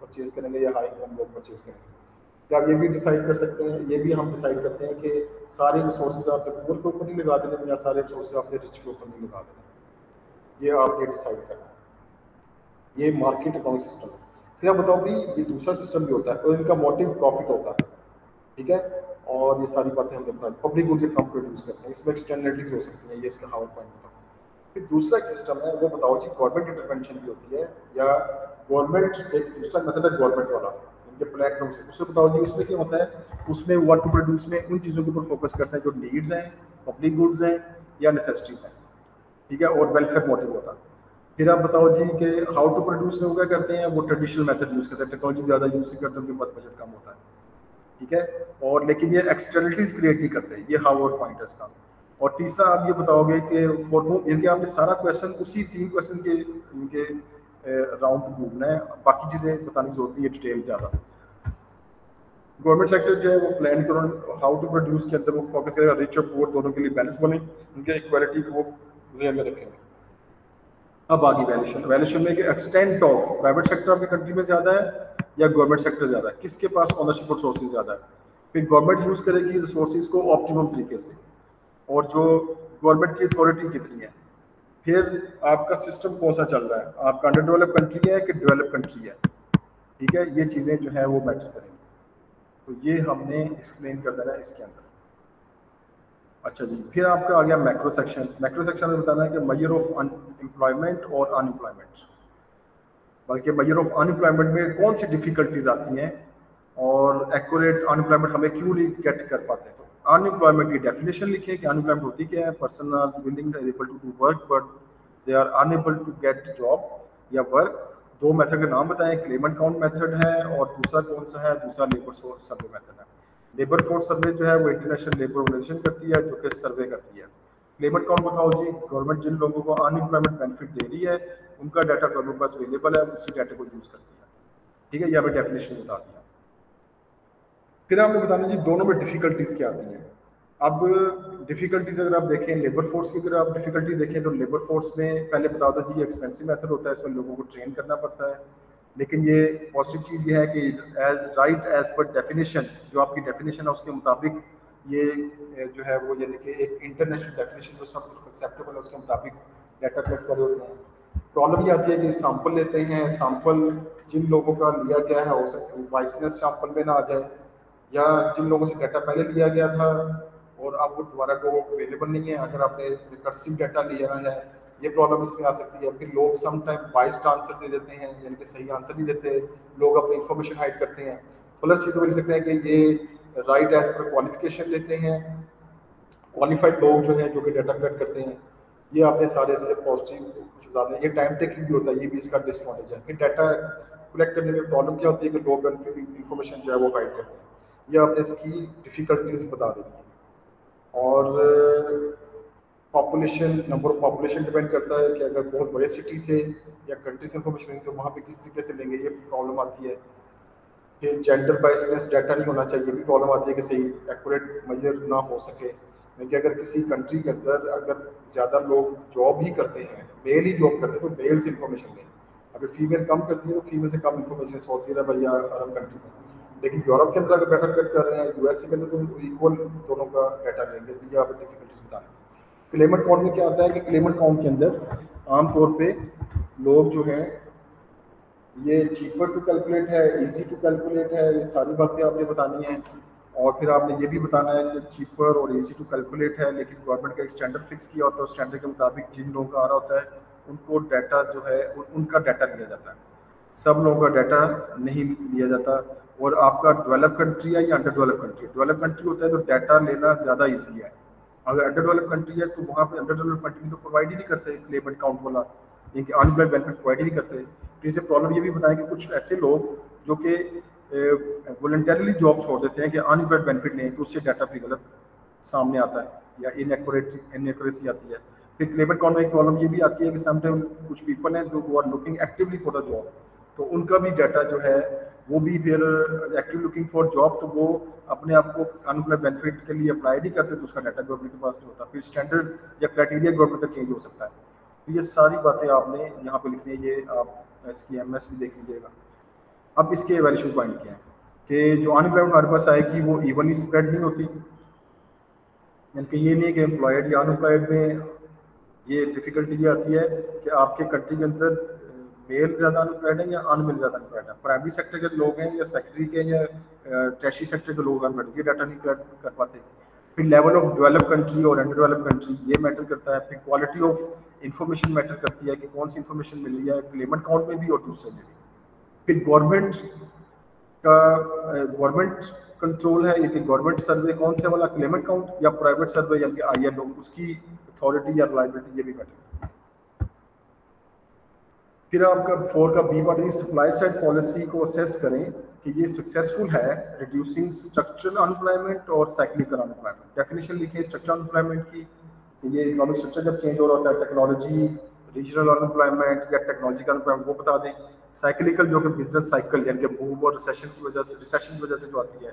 परचेज करेंगे या हाई इनकम लोग परचेज करेंगे। क्या आप ये भी डिसाइड कर सकते हैं, ये भी हम डिसाइड करते हैं कि सारे रिसोर्सेज आपने पुअर के ऊपर नहीं लगा देने या सारे रिसोर्सेज आपने रिच के ऊपर नहीं लगा देने, ये आप ये डिसाइड करना है। ये मार्केट इकोनॉमिक सिस्टम है। फिर आप बताओ भी ये दूसरा सिस्टम भी होता है, तो इनका मोटिव प्रॉफिट होता है, ठीक है। और ये सारी बातें हमने बताई। पब्लिक गुड्स कम प्रोड्यूस करते हैं, इसमें एक्सटर्नलिटीज हो सकती हैं, ये इसका हाउ पॉइंट बताओ। फिर दूसरा एक सिस्टम है, वो बताओ जी गवर्नमेंट इंटरवेंशन भी होती है या गवर्नमेंट, एक दूसरा मेथड है गवर्नमेंट वाला, प्लेटफॉर्म से उसको बताओ जी उसमें क्या होता है। उसमें व्हाट टू प्रोड्यूस में उन चीज़ों के ऊपर फोकस करते हैं जो नीड्स हैं, पब्लिक गुड्स हैं या नेसेसिटीज हैं। ठीक है, और वेलफेयर मोटिव होता। फिर आप बताओ जी कि हाउ टू प्रोड्यूस लोग क्या करते हैं, वो ट्रेडिशनल मेथड यूज़ करते हैं, टेक्नोलॉजी ज़्यादा यूज़ नहीं करते, उनके पास बजट कम होता है, ठीक है, और लेकिन ये एक्सटर्नलिटीज क्रिएट नहीं करते, ये हाउ और पॉइंट है इसका। और तीसरा आप ये बताओगे कि इनके आपने सारा क्वेश्चन उसी 3 क्वेश्चन के इनके राउंड घूमना है, बाकी चीज़ें बताने की जरूरत नहीं है डिटेल ज़्यादा। गवर्नमेंट सेक्टर जो है वो प्लान करो हाउ टू प्रोड्यूस के अंदर वो फोकस करेगा रिच और पुअर दोनों के लिए बैलेंस बने, उनके इक्वालिटी को ध्यान में रखेंगे। अब आगे वैल्यूएशन, वैल्यूएशन में कि एक्सटेंट ऑफ प्राइवेट सेक्टर आपकी कंट्री में ज़्यादा है या गवर्नमेंट सेक्टर ज़्यादा है, किसके पास ओनरशिप और सोर्सेज ज़्यादा है। फिर गवर्नमेंट यूज़ करेगी रिसोर्सेज को ऑप्टिमम तरीके से, और जो गवर्नमेंट की अथॉरिटी कितनी है। फिर आपका सिस्टम कौन सा चल रहा है, आपका अंडर डेवलप कंट्री है कि डेवलप कंट्री है, ठीक है, ये चीज़ें जो है वो मैटर करेंगी। तो ये हमने एक्सप्लेन कर देना है इसके अंदर। अच्छा जी, फिर आपका आ गया मैक्रो सेक्शन। मैक्रो सेक्शन में बताना है कि मेजर ऑफ एम्प्लॉयमेंट और अनएम्प्लॉयमेंट, बल्कि मेजर ऑफ अनएम्प्लॉयमेंट में कौन सी डिफिकल्टीज आती हैं और एक्यूरेट अनएम्प्लॉयमेंट हमें क्यों नहीं गेट कर पाते। तो अनएम्प्लॉयमेंट की डेफिनेशन लिखिए कि अनएम्प्लॉयमेंट होती क्या है। Person are willing able to do work but they are unable to get job या वर्क। दो मेथड के नाम बताएं, क्लेमेंट काउंट मेथड है और दूसरा कौन सा है, दूसरा लेबर फोर्स सर्वे मेथड है। लेबर फोर्स सर्वे जो है वो इंटरनेशनल लेबर ऑर्गेनाइजेशन करती है, जो कि सर्वे करती है। क्लेमेंट काउंट बताओ जी, गवर्नमेंट जिन लोगों को अनएम्प्लॉयमेंट बेनिफिट दे रही है उनका डाटा गवर्नमेंट पास अवेलेबल है, उसी डाटा को यूज करती है, ठीक है, ये हमें डेफिनेशन बता दिया। फिर आपने बताना जी दोनों में डिफिकल्टीज क्या आती हैं। अब डिफिकल्टीज अगर आप देखें लेबर फोर्स की, अगर आप डिफिकल्टी देखें तो लेबर फोर्स में पहले बता दो जी एक्सपेंसिव मेथड होता है, इसमें लोगों को ट्रेन करना पड़ता है। लेकिन ये पॉजिटिव चीज़ ये है कि एज पर डेफिनेशन, जो आपकी डेफिनेशन है उसके मुताबिक ये जो है वो यानी कि एक इंटरनेशनल डेफिनेशन जो सब एक्सेप्टेबल है उसके मुताबिक डाटा कलेक्ट कर होते हैं। प्रॉब्लम ये आती है कि सैंपल लेते हैं, सैंपल जिन लोगों का लिया गया है हो सकता है बाइसनेस सैंपल में ना आ जाए, या जिन लोगों से डाटा पहले लिया गया था और अब वो दोबारा को अवेलेबल नहीं है, अगर आपने रिकर्सिव डाटा लिया है ये प्रॉब्लम इसमें आ सकती है। फिर लोग समटाइम बाइस्ड आंसर दे देते हैं, यानी कि सही आंसर नहीं देते, लोग अपनी इंफॉर्मेशन हाइड करते हैं। प्लस चीज़ तो लिख सकते हैं कि ये राइट एज पर क्वालिफिकेशन लेते हैं, क्वालिफाइड लोग जो हैं जो कि डाटा कलेक्ट करते हैं। ये आपने सारे से पॉजिटिव सुधारने, ये टाइम टेकिंग भी होता है, ये भी इसका डिसएडवांटेज है। फिर डाटा कलेक्ट करने में प्रॉब्लम क्या होती है कि लोग इंफॉर्मेशन जो है वो हाइड करते हैं। ये आपने इसकी डिफिकल्टीज बता दी है। और population, number of population depend करता है कि अगर बहुत बड़े सिटी से या कंट्री से इंफॉर्मेशन लेंगे तो वहाँ पे किस तरीके से लेंगे, ये प्रॉब्लम आती है। फिर जेंडर बायसनेस डाटा नहीं होना चाहिए, भी प्रॉब्लम आती है कि सही एक्यूरेट मेजर ना हो सके। क्योंकि अगर किसी कंट्री के अंदर अगर ज़्यादा लोग जॉब ही करते हैं, मेल ही जॉब करते हैं, तो मेल से इंफॉर्मेशन लें। अगर फीमेल कम करती है तो फीमेल से कम इंफॉर्मेशन होती है भैया अरब कंट्री में। लेकिन यूरोप के अंदर अगर डाटा कलेक्ट कर रहे हैं, यूएसए के अंदर तो इक्वल दोनों का डाटा लेंगे। तो ये आप डिफिकल्टीज बता रहे हैं। क्लेमेंट काउंट में क्या आता है कि क्लेमेंट काउंट के अंदर आमतौर पे लोग जो हैं ये चीपर टू कैलकुलेट है, इजी टू कैलकुलेट है, ये सारी बातें आपने बतानी है। और फिर आपने ये भी बताना है कि चीपर और इजी टू कैलकुलेट है, लेकिन गवर्नमेंट का एक स्टैंडर्ड फिक्स किया होता है, उस स्टैंडर्ड के मुताबिक जिन लोगों का आ रहा होता है उनको डाटा जो है उनका डाटा लिया जाता है, सब लोगों का डाटा नहीं लिया जाता। और आपका डेवलप कंट्री है या अंडर डेवलप कंट्री है, डेवलप कंट्री होता है तो डाटा लेना ज़्यादा ईजी है। अगर अंडर डेवलप कंट्री है तो वहाँ पे अंडर डेवलप कंट्री तो प्रोवाइड ही नहीं करते क्लेमेंट काउंट वाला, एक अनएम्प्लॉयड बेनिफिट प्रोवाइड ही नहीं करते। तो इससे प्रॉब्लम ये भी बताएं कि कुछ ऐसे लोग जो कि वॉलंटरली जॉब छोड़ देते हैं कि अनएम्प्लॉयड बेनिफिट लें, तो उससे डाटा भी गलत सामने आता है या इनएक्यूरेसी आती है। फिर क्लेमेंट काउंट में एक प्रॉब्लम ये भी आती है कि समटाइम कुछ पीपल हैं जो are looking actively for the job, तो उनका भी डाटा जो है वो भी फिर एक्टिव लुकिंग फॉर जॉब, तो वो अपने आप को अनएम्प्लॉयड बेनिफिट के लिए अप्लाई नहीं करते, तो उसका डाटा गवर्नमेंट के पास नहीं होता। फिर स्टैंडर्ड या क्राइटेरिया गवर्नमेंट का चेंज हो सकता है। तो ये सारी बातें आपने यहाँ पे लिखनी है, ये आप इसकी एमएस भी देख लीजिएगा। अब इसके एवैल्यूएशन पॉइंट क्या है कि जो अनएम्प्लॉयमेंट हमारे पास आएगी वो इवनली स्प्रेड नहीं होती, यानी कि ये नहीं कि एम्प्लॉयड या अनएम्प्लॉयड में ये डिफिकल्टी ये आती है कि आपके कंट्री के अंदर मेल ज़्यादा अनएम्प्लॉयड है या अनमेल ज़्यादा अनएम्प्लॉयड है, प्राइमरी सेक्टर के लोग हैं या सेक्टरी के या टैक्सी सेक्टर के लोग अनएम्प्लॉयड, ये डाटा नहीं कर पाते। फिर लेवल ऑफ डेवलप कंट्री और अंडर डेवलप कंट्री ये मैटर करता है। फिर क्वालिटी ऑफ इंफॉर्मेशन मैटर करती है कि कौन सी इंफॉर्मेशन मिल रही है क्लेमेंट काउंट में भी और दूसरे में भी। फिर गवर्नमेंट कंट्रोल है, ये कि गवर्नमेंट सर्वे कौन से वाला क्लेमेंट काउंट या प्राइवेट सर्वे यानी कि आईएलओ, उसकी अथॉरिटी या रिलायबिलिटी ये भी मैटर। फिर आपका 4 का B part supply side policy को असेस करें कि ये सक्सेसफुल है रिड्यूसिंग स्ट्रक्चरल अनएम्प्लॉयमेंट और साइक्लिकल अनएम्प्लॉयमेंट। डेफिनेशन लिखिए स्ट्रक्चरल अनएम्प्लॉयमेंट की, कि ये इकोनॉमिक स्ट्रक्चर जब चेंज हो रहा होता है, टेक्नोलॉजी रीजनल अनएम्प्लॉयमेंट या टेक्नोलॉजी का अनएम्प्लॉयमेंट वो बता दें। साइक्लिकल जो कि बिजनेस साइकिल यानी कि बूम और रिसेशन की वजह से जो आती है,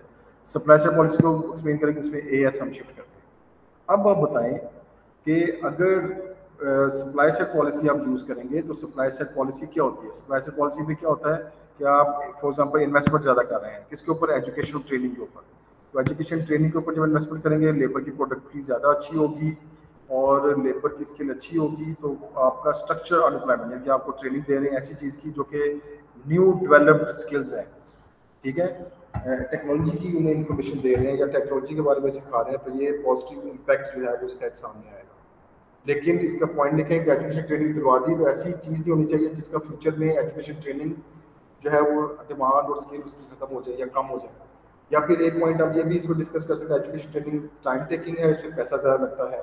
सप्लाई साइड पॉलिसी को एक्सप्लेन करेंगे, इसमें एएस हम शिफ्ट करते हैं। अब आप बताएं कि अगर सप्लाई साइड पॉलिसी आप यूज़ करेंगे तो सप्लाई साइड पॉलिसी क्या होती है? सप्लाई साइड पॉलिसी में क्या होता है कि आप फॉर एग्जांपल इन्वेस्टमेंट ज़्यादा कर रहे हैं, किसके ऊपर? एजुकेशन ट्रेनिंग के ऊपर। तो एजुकेशन ट्रेनिंग के ऊपर जब इन्वेस्टमेंट करेंगे, लेबर की प्रोडक्टिविटी ज़्यादा अच्छी होगी और लेबर की स्किल अच्छी होगी, तो आपका स्ट्रक्चर अनएम्प्लॉयमेंट यानी कि आपको ट्रेनिंग दे रहे हैं ऐसी चीज़ की जो कि न्यू डेवलप्ड स्किल्स हैं, ठीक है, टेक्नोलॉजी की उन्हें इन्फॉर्मेशन दे रहे हैं या टेक्नोलॉजी के बारे में सिखा रहे हैं, तो ये पॉजिटिव इम्पैक्ट जो है वो इसका सामने आएगा। लेकिन इसका पॉइंट लिखें कि एजुकेशन ट्रेनिंग दिलवा दी, तो ऐसी चीज़ नहीं होनी चाहिए जिसका फ्यूचर में एजुकेशन ट्रेनिंग जो है वो डिमांड और स्किल उसकी खत्म हो जाए या कम हो जाए। या फिर एक पॉइंट आप ये भी इसमें डिस्कस कर सकते हैं, एजुकेशन ट्रेनिंग टाइम टेकिंग है, उसमें पैसा ज़्यादा लगता है।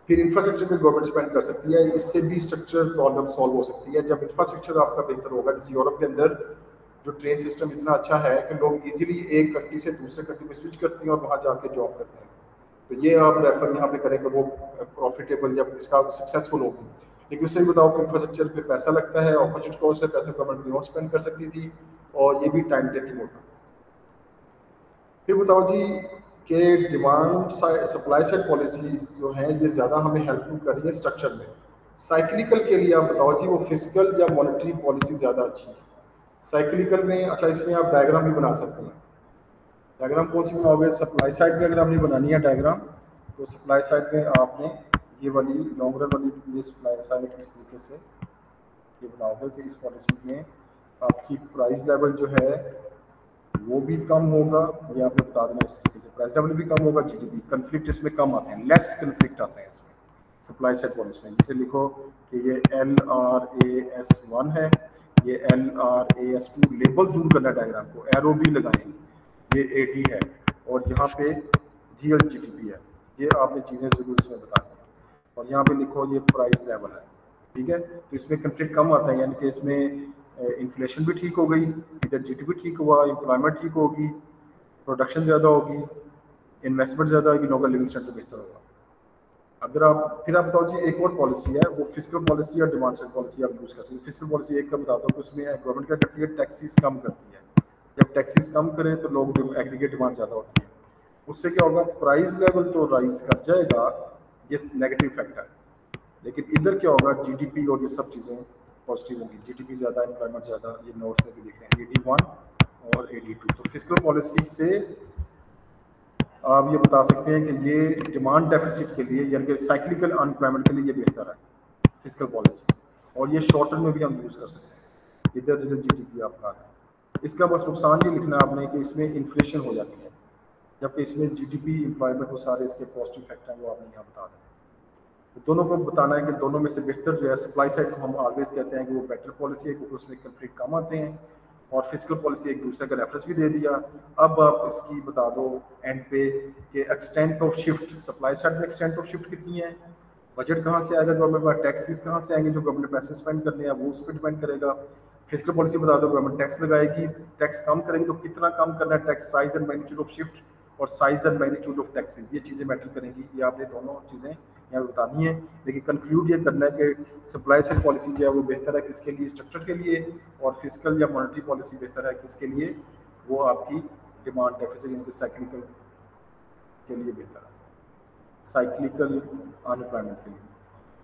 फिर इंफ्रास्ट्रक्चर पे गवर्नमेंट स्पेंड कर सकती है, इससे भी स्ट्रक्चर प्रॉब्लम सॉल्व हो सकती है जब इंफ्रास्ट्रक्चर आपका बेहतर होगा। जैसे यूरोप के अंदर जो ट्रेन सिस्टम इतना अच्छा है कि लोग इजीली एक कंट्री से दूसरे कंट्री में स्विच करते हैं और वहाँ जाके जॉब करते हैं। तो ये आप रेफर यहाँ पे करें कि वो प्रॉफिटेबल या इसका सक्सेसफुल होगी। लेकिन उससे भी बताओ कि इंफ्रास्ट्रक्चर पे पैसा लगता है, अपॉर्चुनिटी कॉस्ट है, पैसे गवर्नमेंट और स्पेंड कर सकती थी और ये भी टाइम टेकिंग होता। फिर बताओ जी कि डिमांड सप्लाई साइड पॉलिसी जो है ये ज़्यादा हमें हेल्प कर रही है स्ट्रक्चर में। साइक्लिकल के लिए आप बताओ जी वो फिजिकल या मॉनेटरी पॉलिसी ज़्यादा अच्छी है? साइक्लिकल में अच्छा, इसमें आप डायग्राम भी बना सकते हैं। डायग्राम कौन सी बनाओगे? सप्लाई साइड में अगर आपने बनानी है डायग्राम, तो सप्लाई साइड में आपने ये वाली लॉन्ग रन वाली ये सप्लाई साइड इस तरीके से ये बनाओगे कि इस पॉलिसी में आपकी प्राइस लेवल जो है वो भी कम होगा, ये आपने बता देना इस तरीके से, प्राइस लेवल भी कम होगा, जीडीपी कन्फ्लिक्ट इसमें कम आते हैं, लेस कन्फ्लिक्ट आते हैं इसमें सप्लाई साइड पॉलिसी में। जैसे लिखो कि ये LRAS1 है, ये LRAS2, लेबल जूम करना डायग्राम को, एरो भी लगाएंगे, ये AD है और यहाँ पे रियल जीडीपी है, ये आपने चीज़ें जरूर इसमें बतानी है। और यहाँ पे लिखो ये प्राइस लेवल है, ठीक है, तो इसमें कन्फ्लिक्ट कम आता है, यानी कि इसमें इन्फ्लेशन भी ठीक हो गई, इधर जीडीपी ठीक हुआ, एम्प्लॉयमेंट ठीक होगी, प्रोडक्शन ज़्यादा होगी, इन्वेस्टमेंट ज़्यादा होगी, लोगों का लिविंग स्टैंडर्ड बेहतर होगा। अगर आप फिर आप बताओ जी एक और पॉलिसी है, वो फिजिकल पॉलिसी या डिमांड साइड पॉलिसी आप यूज़ कर सकते हैं। फिजिकल पॉलिसी एक का बताता हूँ कि उसमें गवर्नमेंट क्या करती है, टैक्सेस कम करती है। जब टैक्सेस कम करे तो लोग एग्रीगेट डिमांड ज़्यादा होती है, उससे क्या होगा, प्राइस लेवल तो राइज कर जाएगा, ये नेगेटिव फैक्टर। लेकिन इधर क्या होगा, जीडीपी और ये सब चीज़ें पॉजिटिव होंगी, जीडीपी ज़्यादा, एम्प्लॉयमेंट ज़्यादा, ये नोट्स में भी देख रहे हैं AD1 और AD2। तो फिजिकल पॉलिसी से आप ये बता सकते हैं कि ये डिमांड डेफिसिट के लिए यानी कि साइक्लिकल अनएम्प्लॉयमेंट के लिए ये बेहतर है फिजिकल पॉलिसी, और ये शॉर्ट टर्म में भी हम यूज़ कर सकते हैं। इधर इधर जीडीपी आपका है, इसका बस नुकसान ये लिखना है आपने कि इसमें इन्फ्लेशन हो जाती है, जबकि इसमें जीडीपी, एम्प्लॉयमेंट, वो सारे इसके पॉजिटिव फैक्टर हैं, वो आपने यहाँ बता दें। तो दोनों को बताना है कि दोनों में से बेहतर जो है सप्लाई साइड को हम ऑलवेज कहते हैं कि वो बेटर पॉलिसी है क्योंकि उसमें कंफ्लिक्ट कम आते हैं, और फिजिकल पॉलिसी एक दूसरे का रेफरेंस भी दे दिया। अब आप इसकी बता दो एंड पे कि extent of shift, supply side में एक्सटेंट ऑफ शिफ्ट कितनी है, बजट कहाँ से आएगा गवर्नमेंट का, टैक्सेस कहाँ से आएंगे जो गवर्नमेंट पैसे स्पेंड करने हैं वो उस पर डिपेंड करेगा। फिजिकल पॉलिसी बता दो गवर्नमेंट टैक्स लगाएगी, टैक्स कम करेगी तो कितना कम करना है tax, size and magnitude of shift और size and magnitude of taxes, ये चीज़ें मैटर करेंगी। ये आपने दोनों चीज़ें यहाँ बतानी है, लेकिन कंक्लूड ये करना है कि सप्लाई साइड पॉलिसी जो है वो बेहतर है किसके लिए, स्ट्रक्चर के लिए, और फिजिकल या मॉनेटरी पॉलिसी बेहतर है किसके लिए, वो आपकी डिमांड डेफिसिट यानी साइक्लिकल के लिए बेहतर है, साइक्लिकल अनएम्प्लॉयमेंट के लिए।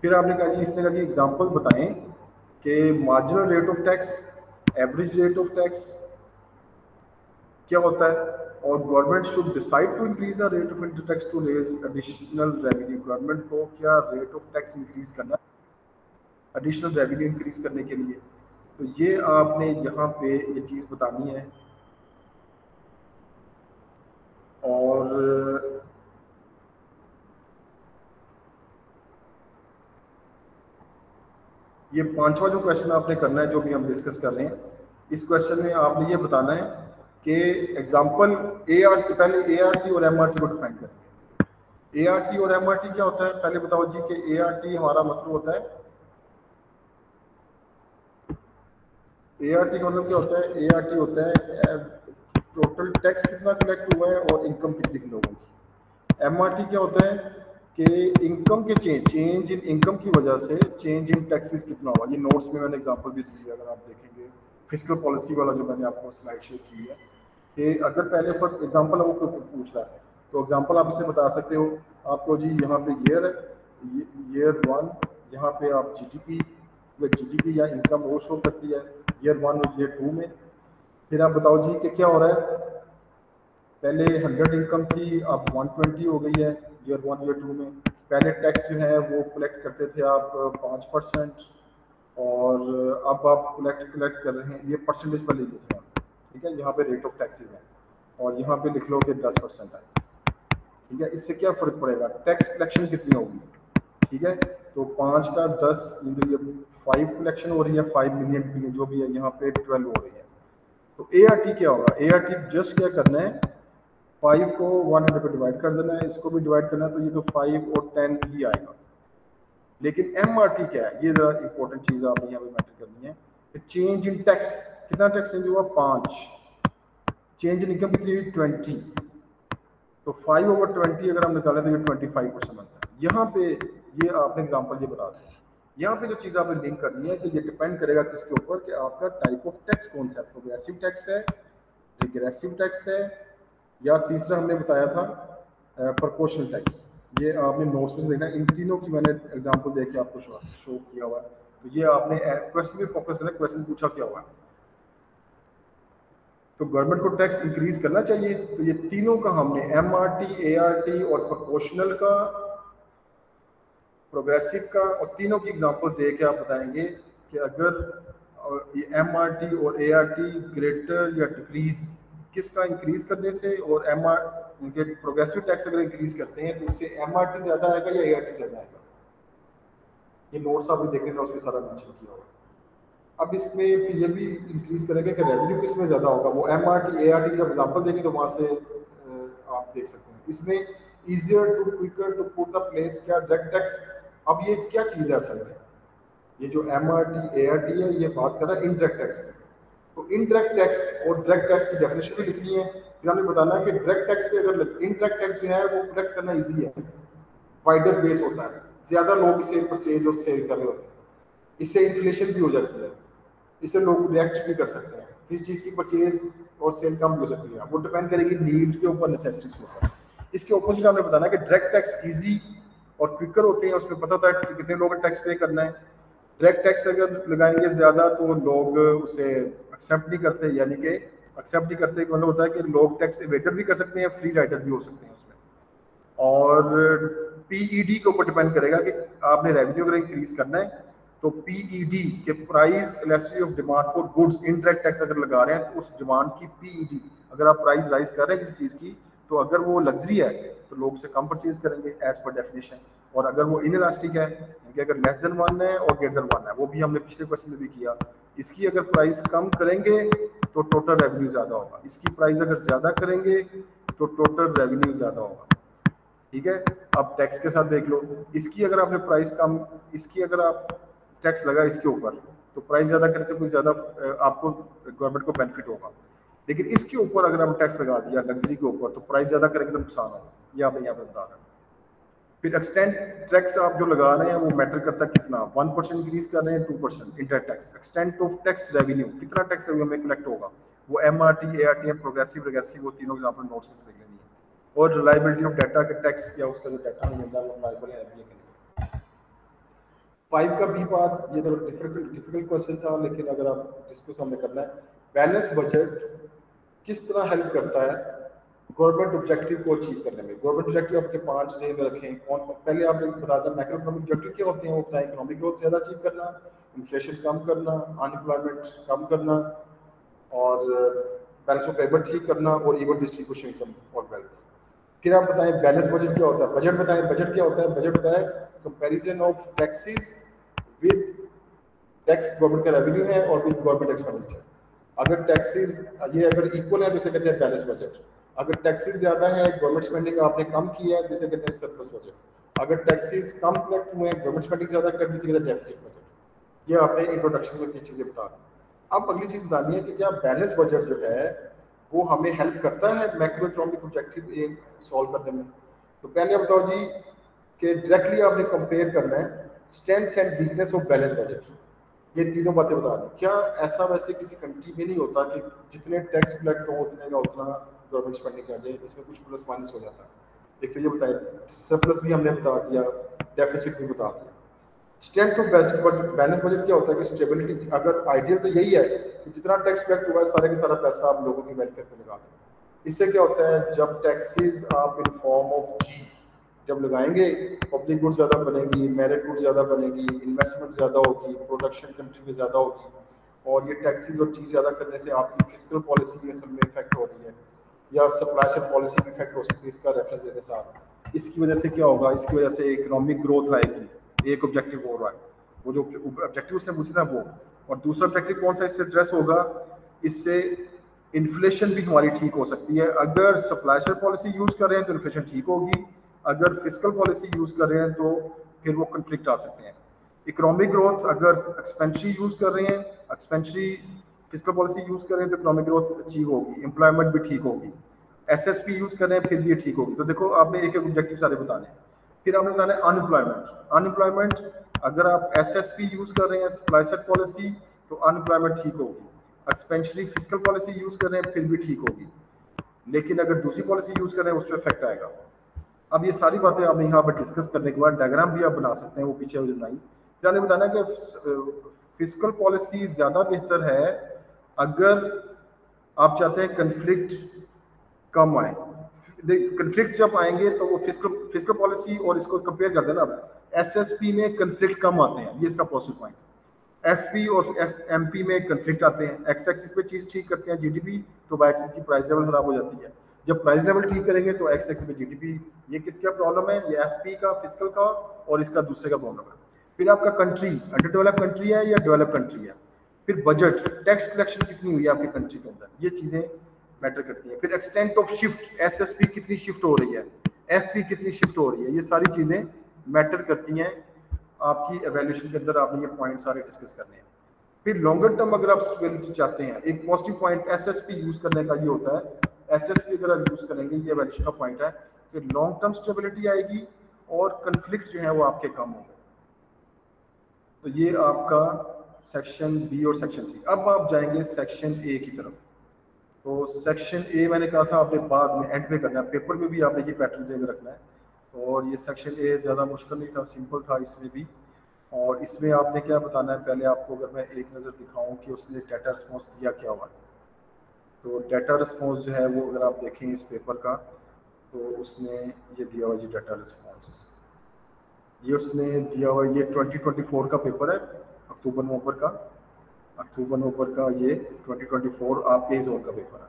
फिर आपने कहा जी इसने कहा जी एग्जाम्पल बताएं कि marginal rate of tax, average rate of tax क्या होता है, और government should decide to increase the rate of inter tax to raise additional revenue. Government को क्या रेट ऑफ टैक्स इंक्रीज करना है एडिशनल रेवेन्यू इंक्रीज करने के लिए, तो ये आपने यहाँ पे ये चीज़ बतानी है। और ये पांचवा जो क्वेश्चन आपने करना है जो भी हम डिस्कस कर रहे हैं, इस क्वेश्चन में आपने ये बताना है कि एग्जाम्पल ART, पहले ART और MRT को डिफाइन करेंगे। ART और MRT क्या होता है, पहले बताओ जी कि ART हमारा मतलब होता है ART का मतलब क्या होता है? ART होता है टोटल टैक्स कितना कलेक्ट हुआ है और इनकम कितनी लोगों की। MRT क्या होता है कि इनकम के चेंज इन इनकम की वजह से चेंज इन टैक्सेस कितना हुआ। ये नोट्स में मैंने एग्जांपल भी दी है, अगर आप देखेंगे फिस्कल पॉलिसी वाला जो मैंने आपको स्लाइड शेयर की है, कि अगर पहले फॉर एग्जांपल वो पूछ रहा है तो एग्जांपल आप इसे बता सकते हो। आपको जी यहाँ पे ईयर 1, यहाँ पे आप जीडीपी या इनकम वो शो करती है ईयर 1 और ईयर 2 में। फिर आप बताओ जी कि क्या हो रहा है, पहले 100 इनकम थी, अब 120 हो गई है ईयर 1 ईयर 2 में। पहले टैक्स जो है वो कलेक्ट करते थे आप 5%, और अब आप कलेक्ट कर रहे हैं, ये परसेंटेज पर लिख रहे हैं, ठीक है, यहाँ पे रेट ऑफ टैक्सेस है, और यहाँ पे लिख लो कि 10% है, ठीक है। इससे क्या फर्क पड़ेगा, टैक्स कलेक्शन कितनी होगी, ठीक है। तो 5 का 10, ये 5 कलेक्शन हो रही है, 5 मिलियन जो भी है, यहाँ पे 12 हो रही है। तो ART क्या होगा, ART जस्ट क्या करना है, 5 को 100 पे डिवाइड कर देना है, इसको भी डिवाइड करना है, तो ये तो 5 और 10 ही आएगा। लेकिन MRT क्या है, ये जरा इंपॉर्टेंट चीज आपने यहाँ पे मैटर करनी है। चेंज इन टैक्स, कितना टैक्स चेंज हुआ, 5। चेंज इन इनकम कितनी हुई, 20। तो 5/20 अगर हम निकालें तो ये 25% बनता है। यहाँ पे ये आपने एग्जांपल ये बता दें, यहाँ पे जो चीज़ आपने लिंक करनी है कि ये डिपेंड करेगा किसके ऊपर, कि आपका टाइप ऑफ टैक्स कौन सा है, प्रोग्रेसिव टैक्स है, रिग्रेसिव टैक्स है, या तीसरा हमने बताया था प्रोपोर्शनल टैक्स। ये आपने नोट्स में देखना, इन तीनों की मैंने एग्जांपल दे के आपको शो किया हुआ है। तो ये आपने क्वेश्चन में फोकस करना, क्वेश्चन पूछा क्या हुआ है, तो गवर्नमेंट को टैक्स इंक्रीज करना चाहिए। तो ये तीनों का हमने MRT, ART और प्रोपोर्शनल का, प्रोग्रेसिव का, और तीनों की एग्जांपल दे के आप बताएंगे कि अगर ये MRT और ART ग्रेटर या डिक्रीज, किसका इंक्रीज करने से, और इनके प्रोग्रेसिव टैक्स अगर इंक्रीज करते हैं तो उससे MRT ज्यादा आएगा या ART ज्यादा आएगा। ये नोट्स आप भी देख लेना, उसमें सारा मेंशन किया होगा। अब इसमें ये भी इंक्रीज करेंगे कि रेवेन्यू किस में ज़्यादा होगा, वो MRT ART की जब एग्जांपल देंगे तो वहाँ से आप देख सकते हैं। इसमें easier to quicker to put the place, क्या डायरेक्ट टैक्स। अब ये क्या चीज़ है असल में, ये जो MRT ART है ये बात कर रहा है इनडायरेक्ट टैक्स की। तो इनडायरेक्ट टैक्स और डायरेक्ट टैक्स की डेफिनेशन भी लिखनी है। फिर हमें बताना है कि डायरेक्ट टैक्स पे अगर इनडायरेक्ट टैक्स जो है वो कलेक्ट करना ईजी है, वाइडर बेस होता है, ज़्यादा लोग इसे परचेज और सेल कर रहे होते हैं, इससे इन्फ्लेशन भी हो जाती है, इससे लोग रिएक्ट भी कर सकते हैं, किस चीज़ की परचेज और सेल कम हो सकती है, वो डिपेंड करेगी नीड के ऊपर, नेसेसिटीज के ऊपर। इसके ऑपोजिट हमने बताना कि डायरेक्ट टैक्स इजी और क्विकर होते हैं, उसमें पता होता है कि कितने लोग टैक्स पे करना है। डायरेक्ट टैक्स अगर लगाएंगे ज़्यादा तो लोग उसे एक्सेप्ट नहीं करते, यानी कि एक्सेप्ट नहीं करते मतलब होता है कि लोग टैक्स एवेडर भी कर सकते हैं, फ्री राइडर भी हो सकते हैं उसमें। और PED के ऊपर डिपेंड करेगा कि आपने रेवेन्यू अगर इंक्रीज करना है तो PED के price elasticity of demand for goods, indirect tax अगर लगा रहे हैं तो उस डिमांड की PED, अगर आप प्राइस राइज कर रहे हैं किसी चीज़ की, तो अगर वो लग्जरी है तो लोग उसे कम परचेज करेंगे एज पर डेफिनेशन, और अगर वो इनइलास्टिक है, यानी अगर लेस देन 1 है और ग्रेटर 1 है, वो भी हमने पिछले क्वेश्चन में भी किया, इसकी अगर प्राइस कम करेंगे तो टोटल रेवेन्यू ज़्यादा होगा, इसकी प्राइस अगर ज़्यादा करेंगे तो टोटल रेवेन्यू ज़्यादा होगा, ठीक है। अब टैक्स के साथ देख लो, इसकी अगर आपने प्राइस कम, इसकी अगर आप टैक्स लगा इसके ऊपर तो प्राइस ज़्यादा करने से कोई ज़्यादा आपको गवर्नमेंट को बेनिफिट होगा, लेकिन इसके ऊपर अगर आप टैक्स लगा दिया लग्जरी के ऊपर तो प्राइस ज़्यादा करेंगे तो नुकसान होगा, ये आपने यहाँ पे बता रहा है। फिर एक्सटेंड टैक्स आप जो लगा रहे हैं वो मैटर करता है कितना, 1% इंक्रीज कर रहे हैं, 2% internet tax. Extent of tax revenue, कितना टैक्स रेवेन्यू में कलेक्ट होगा, वो MRT ART प्रोग्रेसिव रिग्रेसिव, वो तीनों एग्जांपल नोट्स में देख लेनी है। और रिलायबिलिटी ऑफ डाटा के टैक्स या उसका जो डाटा मिलता है वो रिलायबल है ये करेंगे। 5 का B पार्ट, ये तो डिफिकल्ट क्वेश्चन था, लेकिन अगर आप डिस्कस हमें करना है, बैलेंस बजट किस तरह हेल्प करता है गवर्नमेंट ऑब्जेक्टिव को अचीव करने में। गवर्नमेंट ऑब्जेक्टिव आपके 5 जेन में रखें, कौन पहले आप बता दें, मैक्रो इकोनॉमिक ऑब्जेक्टिव क्या होते हैं, वो होता है इकोनॉमिक ग्रोथ ज़्यादा अचीव करना, इन्फ्लेशन कम करना, अनएम्प्लॉयमेंट कम करना, और बैलेंस ऑफ पेमेंट ठीक करना, और इवन डिस्ट्रीब्यूशन इनकम और वेल्थ। फिर आप बताएं बैलेंस बजट क्या होता है, बजट बताएं, बजट क्या होता है, बजट होता है comparison of taxes with tax, government का रेवेन्यू है और विद गवर्नमेंट एक्सपेंडिचर। अगर टैक्सेस ये अगर इक्वल है तो इसे कहते हैं बैलेंस बजट। अगर टैक्सेस ज्यादा है, गवर्नमेंट स्पेंडिंग आपने कम की है, जिसे कहते हैं सरप्लस बजट। अगर टैक्सेस कम कलेक्ट हुए, गवर्नमेंट स्पेंडिंग ज्यादा कर दी, जिसे कहते हैं डेफिसिट बजट। ये आपने इंट्रोडक्शन में चीजें बता दी। अब अगली चीज बतानी है कि क्या बैलेंस बजट जो है वो हमें हेल्प करता है मैक्रो इकोनॉमिक ऑब्जेक्टिव सॉल्व करने में। तो पहले बताओ जी कि डायरेक्टली आपने कंपेयर करना है strength and weakness of balance budget. ये तीनों बातें बता दी। क्या ऐसा वैसे किसी कंट्री में नहीं होता कि जितने टैक्स कलेक्ट हो उतने का उतना गवर्नमेंट स्पेंडिंग कर जाए, इसमें कुछ प्लस माइनस हो जाता है। एक तो ये बताया, सरप्लस भी हमने बता दिया, डेफिसिट भी बता दिया। स्ट्रेंथ ऑफ बैलेंस बजट क्या होता है कि स्टेबिलिटी, अगर आइडियल तो यही है कि जितना टैक्स कलेक्ट हुआ है सारे का सारा पैसा आप लोगों की वेलफेयर में लगा दें। इससे क्या होता है, जब टैक्सेस आप इन फॉर्म ऑफ जी जब लगाएंगे, पब्लिक गुड्स ज़्यादा बनेगी, मेरिट गुड्स ज़्यादा बनेगी, इन्वेस्टमेंट ज़्यादा होगी, प्रोडक्शन कंट्री में ज़्यादा होगी, और ये टैक्सेस और चीज़ ज़्यादा करने से आपकी फिजिकल पॉलिसी भी असल में इफेक्ट हो रही है, या सप्लाई साइड पॉलिसी भी इफेक्ट हो सकती है इसका रेफरेंस देने साथ। इसकी वजह से क्या होगा, इसकी वजह से इकोनॉमिक ग्रोथ आएगी। एक ऑब्जेक्टिव हो रहा है, वो जो ऑब्जेक्टिव उसने पूछा था वो, और दूसरा ऑब्जेक्टिव कौन सा इससे एड्रेस होगा, इससे इन्फ्लेशन भी हमारी ठीक हो सकती है। अगर सप्लाई साइड पॉलिसी यूज कर रहे हैं तो इन्फ्लेशन ठीक होगी, अगर फिजिकल पॉलिसी यूज कर रहे हैं तो फिर वो कन्फ्लिक्ट आ सकते हैं। इकोनॉमिक ग्रोथ, अगर एक्सपेंशरी यूज कर रहे हैं, एक्सपेंशरी फिजिकल पॉलिसी यूज कर रहे हैं तो इकोनॉमिक ग्रोथ अचीव होगी, एम्प्लॉयमेंट भी ठीक होगी। एसएसपी यूज कर रहे हैं फिर भी ये ठीक होगी। तो देखो आपने एक एक ऑब्जेक्टिव सारे बताने। फिर आपने बताना है अनएम्प्लॉयमेंट। अनएम्प्लॉयमेंट, अगर आप एसएसपी यूज कर रहे हैं सप्लाई साइड पॉलिसी तो अनएम्प्लॉयमेंट ठीक होगी। एक्सपेंशरी फिजिकल पॉलिसी यूज कर रहे हैं फिर भी ठीक होगी, लेकिन अगर दूसरी पॉलिसी यूज कर रहे हैं उस पर इफेक्ट आएगा। अब ये सारी बातें आपने यहाँ पर डिस्कस करने के बाद डायग्राम भी आप बना सकते हैं, वो पीछे बनाई। फिर आपने बताना कि फिजिकल पॉलिसी ज्यादा बेहतर है अगर आप चाहते हैं कन्फ्लिक्ट कम आए। कन्फ्लिक्ट जब आएंगे तो वो फिजिकल पॉलिसी और इसको कंपेयर करते हैं ना, एसएसपी में कन्फ्लिक्ट कम आते हैं, ये इसका पॉजिटिव पॉइंट। एफपी और एमपी में कन्फ्लिक्ट आते हैं। एक्स एक्सिस पे चीज ठीक करते हैं जीडीपी, तो वाई एक्सिस की प्राइस लेवल खराब हो जाती है। जब प्राइस लेवल ठीक करेंगे तो एक्स एक्सिस पे जीडीपी। ये किसका प्रॉब्लम है, ये एफपी का फिजिकल का, और इसका दूसरे का प्रॉब्लम है। फिर आपका कंट्री अंडर डेवलप कंट्री है या डेवलप कंट्री है। फिर बजट, टैक्स कलेक्शन कितनी हुई है आपकी कंट्री के अंदर, ये चीजें मैटर करती है। फिर एक्सटेंट ऑफ शिफ्ट, एसएसपी कितनी शिफ्ट हो रही है, एफपी कितनी शिफ्ट हो रही है, ये सारी चीजें मैटर करती हैं आपकी एवेल्यूएशन के अंदर। आपने ये पॉइंट सारे डिस्कस करने हैं। फिर लॉन्गर टर्म अगर आप स्टेबिलिटी चाहते हैं, एक पॉजिटिव पॉइंट एसएसपी यूज करने का ये होता है, एसएसपी अगर आप यूज करेंगे, ये एवेल्यूएशन का पॉइंट है कि लॉन्ग टर्म स्टेबिलिटी आएगी और कंफ्लिक्ट जो है वो आपके कम होंगे। तो ये आपका सेक्शन बी और सेक्शन सी। अब आप जाएंगे सेक्शन ए की तरफ। तो सेक्शन ए मैंने कहा था आपने बाद में एंड में करना है, पेपर में भी आपने ये पैटर्न से रखना है। और ये सेक्शन ए ज़्यादा मुश्किल नहीं था, सिंपल था इसमें भी। और इसमें आपने क्या बताना है, पहले आपको अगर मैं एक नज़र दिखाऊं कि उसने डाटा रिस्पॉन्स दिया क्या हुआ, तो डाटा रिस्पॉन्स जो है वो अगर आप देखें इस पेपर का, तो उसने ये दिया हुआ जी डाटा रिस्पॉन्स, ये उसने दिया हुआ, ये 2024 का पेपर है, अक्टूबर नवंबर का ये 2024 आपके जोन का पेपर है।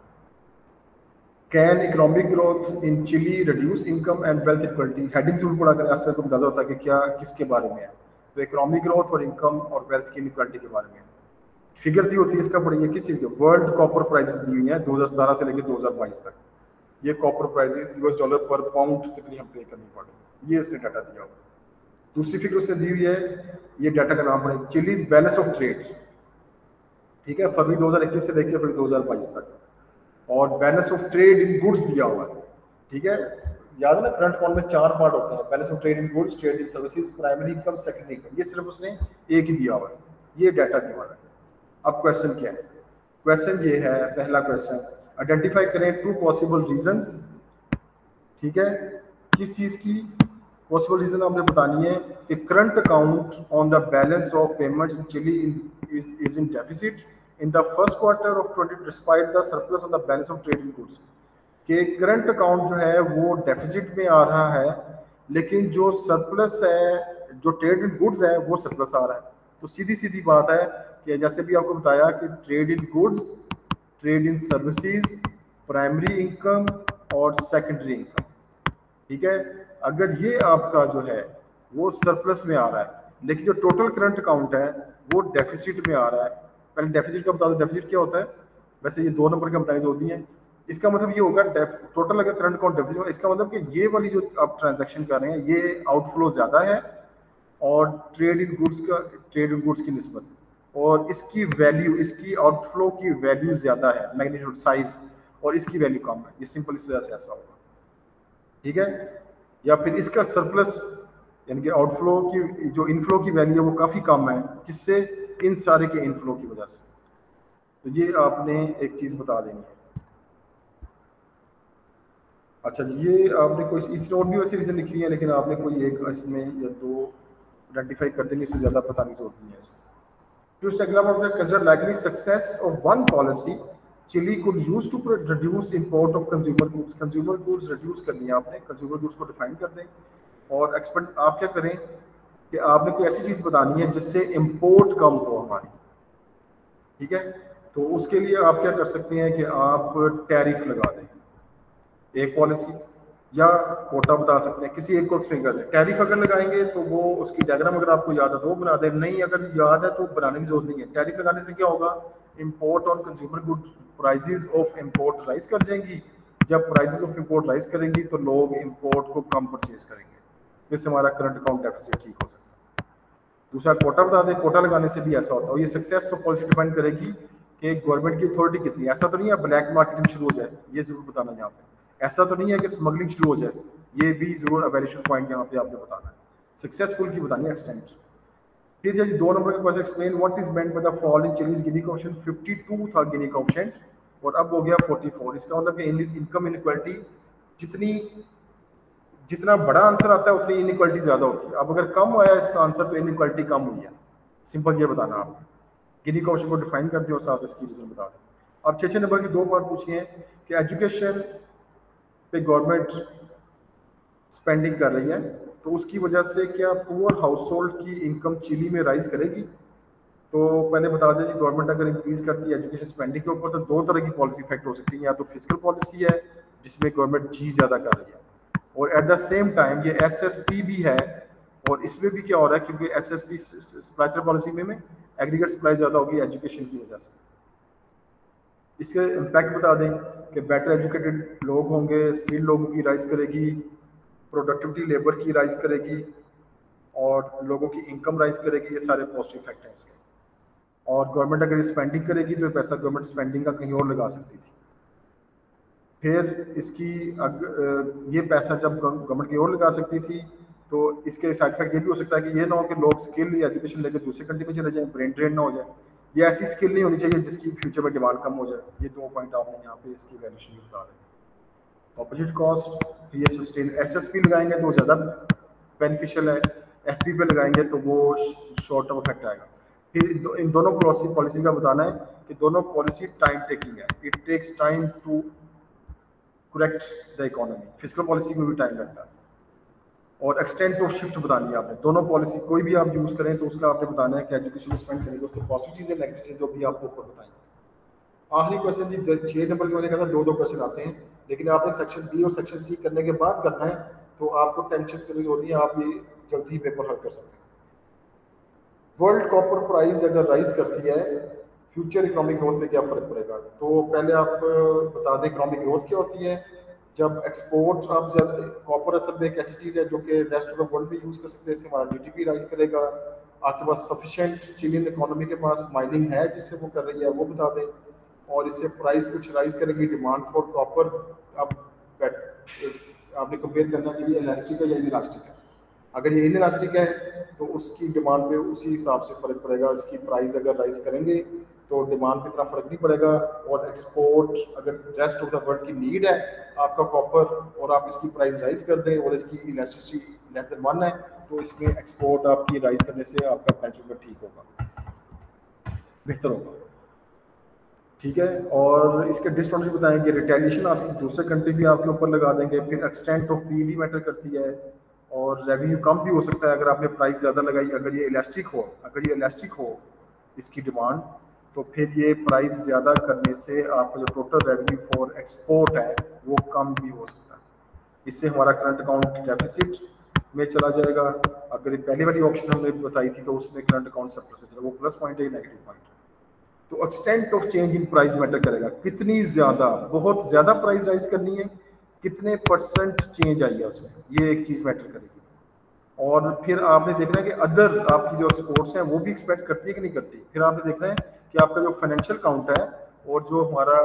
Can economic growth in Chile reduce income and wealth equality. Heading जरूर पढ़ा करें, आपसे अंदाजा होता है कि क्या किसके बारे में है। तो इकोनॉमिक ग्रोथ और इनकम और वेल्थ की इनक्वालिटी के बारे में। फिगर दी होती है इसका, पढ़िए किस चीज़ की, वर्ल्ड कॉपर प्राइसेस दी हुई है 2017 से लेकर 2022 तक। ये कॉपर प्राइसेस यूएस डॉलर पर पाउंड कितनी हम पे करनी पड़ेगी, ये इसने डाटा दिया हुआ। दूसरी फिगर उसने दी हुई है, ये डाटा का नाम पड़ेगा चिलीज बैलेंस ऑफ ट्रेड, ठीक है, फरवरी 2021 से लेकर फरवरी 2022 तक। और balance of trade in goods दिया हुआ है, ठीक है। याद है ना, करंट अकाउंट में 4 पार्ट होते हैं, balance of trade in goods, trade in services, primary income, secondary income. ये सिर्फ उसने एक ही दिया हुआ है, ये डाटा दिया हुआ है। अब क्वेश्चन क्या है, क्वेश्चन ये है, पहला क्वेश्चन, आइडेंटिफाई करें 2 पॉसिबल रीजंस, ठीक है। किस चीज की पॉसिबल रीजन आपने बतानी है कि current account on the balance of payments in Chile is in deficit in the first quarter of 20 despite the surplus on the balance of trade in goods, के करंट अकाउंट जो है वो deficit में आ रहा है, लेकिन जो सरप्लस है, जो ट्रेड इन गुड्स है, वो सरप्लस आ रहा है। तो सीधी सीधी बात है कि जैसे भी आपको बताया कि trade in goods, trade in services, primary income और सेकेंडरी इनकम, ठीक है। अगर ये आपका जो है वो सरप्लस में आ रहा है, लेकिन जो टोटल करंट अकाउंट है वो डेफिसिट में आ रहा है। पहले डेफिसिट का बता दो, डेफिसिट क्या होता है, वैसे ये 2 नंबर की बताई होती है। इसका मतलब ये होगा टोटल अगर करंट अकाउंट डेफिसिट, इसका मतलब कि ये वाली जो आप ट्रांजैक्शन कर रहे हैं ये आउटफ्लो ज्यादा है और ट्रेड इन गुड्स की निस्बत, और इसकी वैल्यू, इसकी आउटफ्लो की वैल्यू ज़्यादा है, मैग्नीट्यूड साइज, और इसकी वैल्यू कम है, ये सिंपल इस वजह से ऐसा होगा, ठीक है। या फिर इसका सरप्लस यानी कि आउटफ्लो की जो इनफ्लो की वैल्यू है वो काफ़ी कम है, किससे? इन सारे के इनफ्लो की वजह से। तो ये आपने एक चीज़ बता देनी है। अच्छा जी, ये आपने कोई इसमें और भी वैसे रीज़न लिखी है, लेकिन आपने कोई एक इसमें या दो आइडेंटिफाई कर देंगे, इससे ज़्यादा बताने की जरूरत नहीं है। To diagram of the consider likely success of one policy, Chile could use to reduce import of consumer goods. Consumer goods reduce करनी है आपने, consumer goods को define कर दें, और एक्सपेक्ट आप क्या करें कि आपने कोई ऐसी चीज़ बतानी है जिससे import कम हो हमारी, ठीक है। तो उसके लिए आप क्या कर सकते हैं कि आप टैरिफ लगा दें, एक पॉलिसी, या कोटा बता सकते हैं, किसी एक को एक्सप्लेन कर दें। टैरिफ अगर लगाएंगे तो वो उसकी डायग्राम अगर आपको याद है तो वो बना दें, नहीं अगर याद है तो बनाने की जरूरत नहीं है। टैरिफ लगाने से क्या होगा? Import on consumer good prices of import rise कर जाएंगी। जब प्राइसेस ऑफ इंपोर्ट राइज करेंगी तो लोग इंपोर्ट को कम परचेज करेंगे, जिससे हमारा करंट अकाउंट डेफिसिट ठीक हो सकता है। दूसरा कोटा बता दें, कोटा लगाने से भी ऐसा होता है, और ये सक्सेस ऑफ पॉलिसी डिपेंड करेगी कि गवर्नमेंट की अथॉरिटी कितनी है। ऐसा तो नहीं है ब्लैक मार्केटिंग शुरू हो जाए, ये जरूर बताना यहाँ पे। ऐसा तो नहीं है कि स्मगलिंग शुरू हो जाए, ये भी जरूर एवेल्यूएशन पॉइंट यहाँ पे आपने बताना है। सक्सेसफुल की बतानी है एक्सटेंट। फिर जी 2 नंबर के question, explain what is meant by the fall in chillies Guinea coefficient. 52 था गिनी कोएफिशिएंट और अब हो गया 44। इसका मतलब कि इनकम इनइक्वालिटी जितना बड़ा आंसर आता है उतनी इनइक्वालिटी ज्यादा होती है। अब अगर कम आया इसका आंसर तो इनइक्वालिटी कम हुई है, सिंपल ये बताना आपने। गिनी कोएफिशिएंट को डिफाइन कर दिया और साथ इसकी रीजन बता दें। अब 6 नंबर की 2 बार पूछी है कि एजुकेशन पे गवर्नमेंट स्पेंडिंग कर रही है, तो उसकी वजह से क्या पुअर हाउस होल्ड की इनकम चिली में राइज करेगी? तो पहले बता दें कि गवर्नमेंट अगर इंक्रीज करती है एजुकेशन स्पेंडिंग के ऊपर तो 2 तरह की पॉलिसी इफेक्ट हो सकती है। या तो फिजिकल पॉलिसी है जिसमें गवर्नमेंट जी ज़्यादा कर रही है, और एट द सेम टाइम ये SSP भी है, और इसमें भी क्या हो रहा है क्योंकि SSP सप्लाई पॉलिसी में एग्रीगेट सप्लाई ज़्यादा होगी एजुकेशन की वजह से। इसके इम्पैक्ट बता दें कि बेटर एजुकेटेड लोग होंगे, स्किल लोगों की राइज करेगी, प्रोडक्टिविटी लेबर की राइज करेगी, और लोगों की इनकम राइज करेगी। ये सारे पॉजिटिव इफेक्ट हैं इसके। और गवर्नमेंट अगर स्पेंडिंग करेगी तो पैसा गवर्नमेंट स्पेंडिंग का कहीं और लगा सकती थी। फिर इसकी ये पैसा जब गवर्नमेंट कहीं और लगा सकती थी तो इसके साइड इफेक्ट ये भी हो सकता है कि ये ना हो कि लोग स्किल या एजुकेशन लेकर दूसरे कंट्री में चले जाएं, ब्रेन ड्रेन ना हो जाए। ये ऐसी स्किल नहीं होनी चाहिए जिसकी फ्यूचर में डिमांड कम हो जाए। ये 2 पॉइंट आपने यहाँ पे इसकी वैल्यूएशन बता दें। ऑपोजिट कॉस्ट, ये सस्टेन SSP लगाएंगे तो ज़्यादा बेनिफिशियल है, FP पे लगाएंगे तो वो शॉर्ट टर्म इफेक्ट आएगा। फिर इन दोनों पॉलिसी का बताना है कि दोनों पॉलिसी टाइम टेकिंग है, it takes time to correct the economy. Physical policy में भी टाइम लगता है। और एक्सटेंट ऑफ शिफ्ट बतानी है आपने। दोनों पॉलिसी कोई भी आप यूज़ करें तो उसका आपने बताना है कि एजुकेशन में स्पेंड करेंगे तो पॉजिटिव चीज़ है, नेगेटिव चीज़ जो भी आपको ऊपर बताएंगे। आखिरी क्वेश्चन जी 6 नंबर के मैंने कहा था 2 क्वेश्चन आते हैं, लेकिन आपने सेक्शन बी और सेक्शन सी करने के बाद करना है, तो आपको टेंशन करने की जरूरत नहीं है, आप ये जल्दी ही पेपर हल कर सकते हैं। वर्ल्ड कॉपर प्राइस अगर राइज करती है फ्यूचर इकोनॉमिक ग्रोथ में क्या फर्क पड़ेगा? तो पहले आप बता दें इकोनॉमिक ग्रोथ क्या होती है। जब एक्सपोर्ट आप कॉपर असल में एक ऐसी चीज़ है जो कि रेस्ट ऑफ द वर्ल्ड में यूज़ कर सकते हैं, इससे हमारा GDP राइज करेगा। आपके पास सफिशिएंट चिलियन इकोनॉमी के पास माइनिंग है जिससे वो कर रही है, वो बता दें, और इससे प्राइस कुछ राइज करेगी। डिमांड फॉर कॉपर अब आपने कंपेयर करना कि ये इलास्टिक है या इनइलास्टिक है। अगर ये इनइलास्टिक है तो उसकी डिमांड पे उसी हिसाब से फर्क पड़ेगा। इसकी प्राइस अगर राइज करेंगे तो डिमांड पे इतना फर्क नहीं पड़ेगा। और एक्सपोर्ट अगर रेस्ट ऑफ द वर्ल्ड की नीड है आपका कॉपर और आप इसकी प्राइस राइज कर दें और इसकी इलास्टिसिटी लेस देन 1 है तो इसमें एक्सपोर्ट आपकी राइज करने से आपका बेंचमार्क ठीक होगा, बेहतर होगा, ठीक है। और इसके डिसएडवांटेज बताएंगे। रिटेलिएशन आ सकती है, दूसरे कंट्री भी आपके ऊपर लगा देंगे। फिर एक्सटेंट ऑफ पीडी मैटर करती है, और रेवेन्यू कम भी हो सकता है अगर आपने प्राइस ज़्यादा लगाई। अगर ये इलास्टिक हो इसकी डिमांड, तो फिर ये प्राइस ज़्यादा करने से आपका जो टोटल रेवेन्यू फॉर एक्सपोर्ट है वो कम भी हो सकता है। इससे हमारा करंट अकाउंट डेफिसिट में चला जाएगा। अगर ये पहली वाली ऑप्शन हमने बताई थी तो उसमें करंट अकाउंट सरप्लस में चला, वो प्लस पॉइंट है, नेगेटिव पॉइंट है। तो extent of change in price matter करेगा। कितनी ज़्यादा, बहुत ज़्यादा प्राइस राइज करनी है, कितने % चेंज आई है उसमें, ये एक चीज़ मैटर करेगी। और फिर आपने देखना है कि अदर आपकी जो एक्सपोर्ट्स हैं वो भी एक्सपेक्ट करती है कि नहीं करती। फिर आपने देखना है कि आपका जो फाइनेंशियल काउंट है और जो हमारा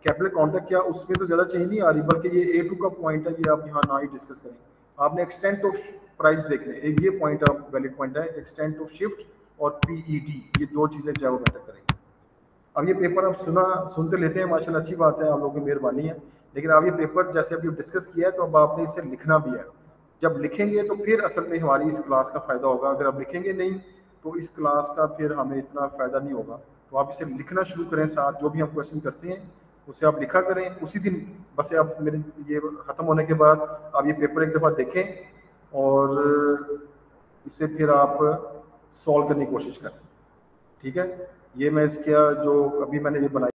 कैपिटल अकाउंट है, क्या उसमें तो ज़्यादा चेंज नहीं आ रही, बल्कि ये A2 का पॉइंट है, ये आप यहाँ ना ही डिस्कस करें। आपने एक्सटेंट ऑफ प्राइस देखने, एक ये पॉइंट आप वैलिड पॉइंट है, एक्सटेंट ऑफ शिफ्ट और PET, ये दो चीज़ें जो है वो मैटर करेंगी। अब ये पेपर आप सुनते लेते हैं, माशाल्लाह अच्छी बात है, आप लोगों की मेहरबानी है, लेकिन अब ये पेपर जैसे अभी डिस्कस किया है तो अब आपने इसे लिखना भी है। जब लिखेंगे तो फिर असल में हमारी इस क्लास का फ़ायदा होगा, अगर आप लिखेंगे नहीं तो इस क्लास का फिर हमें इतना फ़ायदा नहीं होगा। तो आप इसे लिखना शुरू करें, साथ जो भी हम क्वेश्चन करते हैं उसे आप लिखा करें उसी दिन। बस आप मेरे ये ख़त्म होने के बाद आप ये पेपर एक दफ़ा देखें और इसे फिर आप सॉल्व करने की कोशिश करें, ठीक है। ये मैं इसका जो अभी मैंने ये बनाई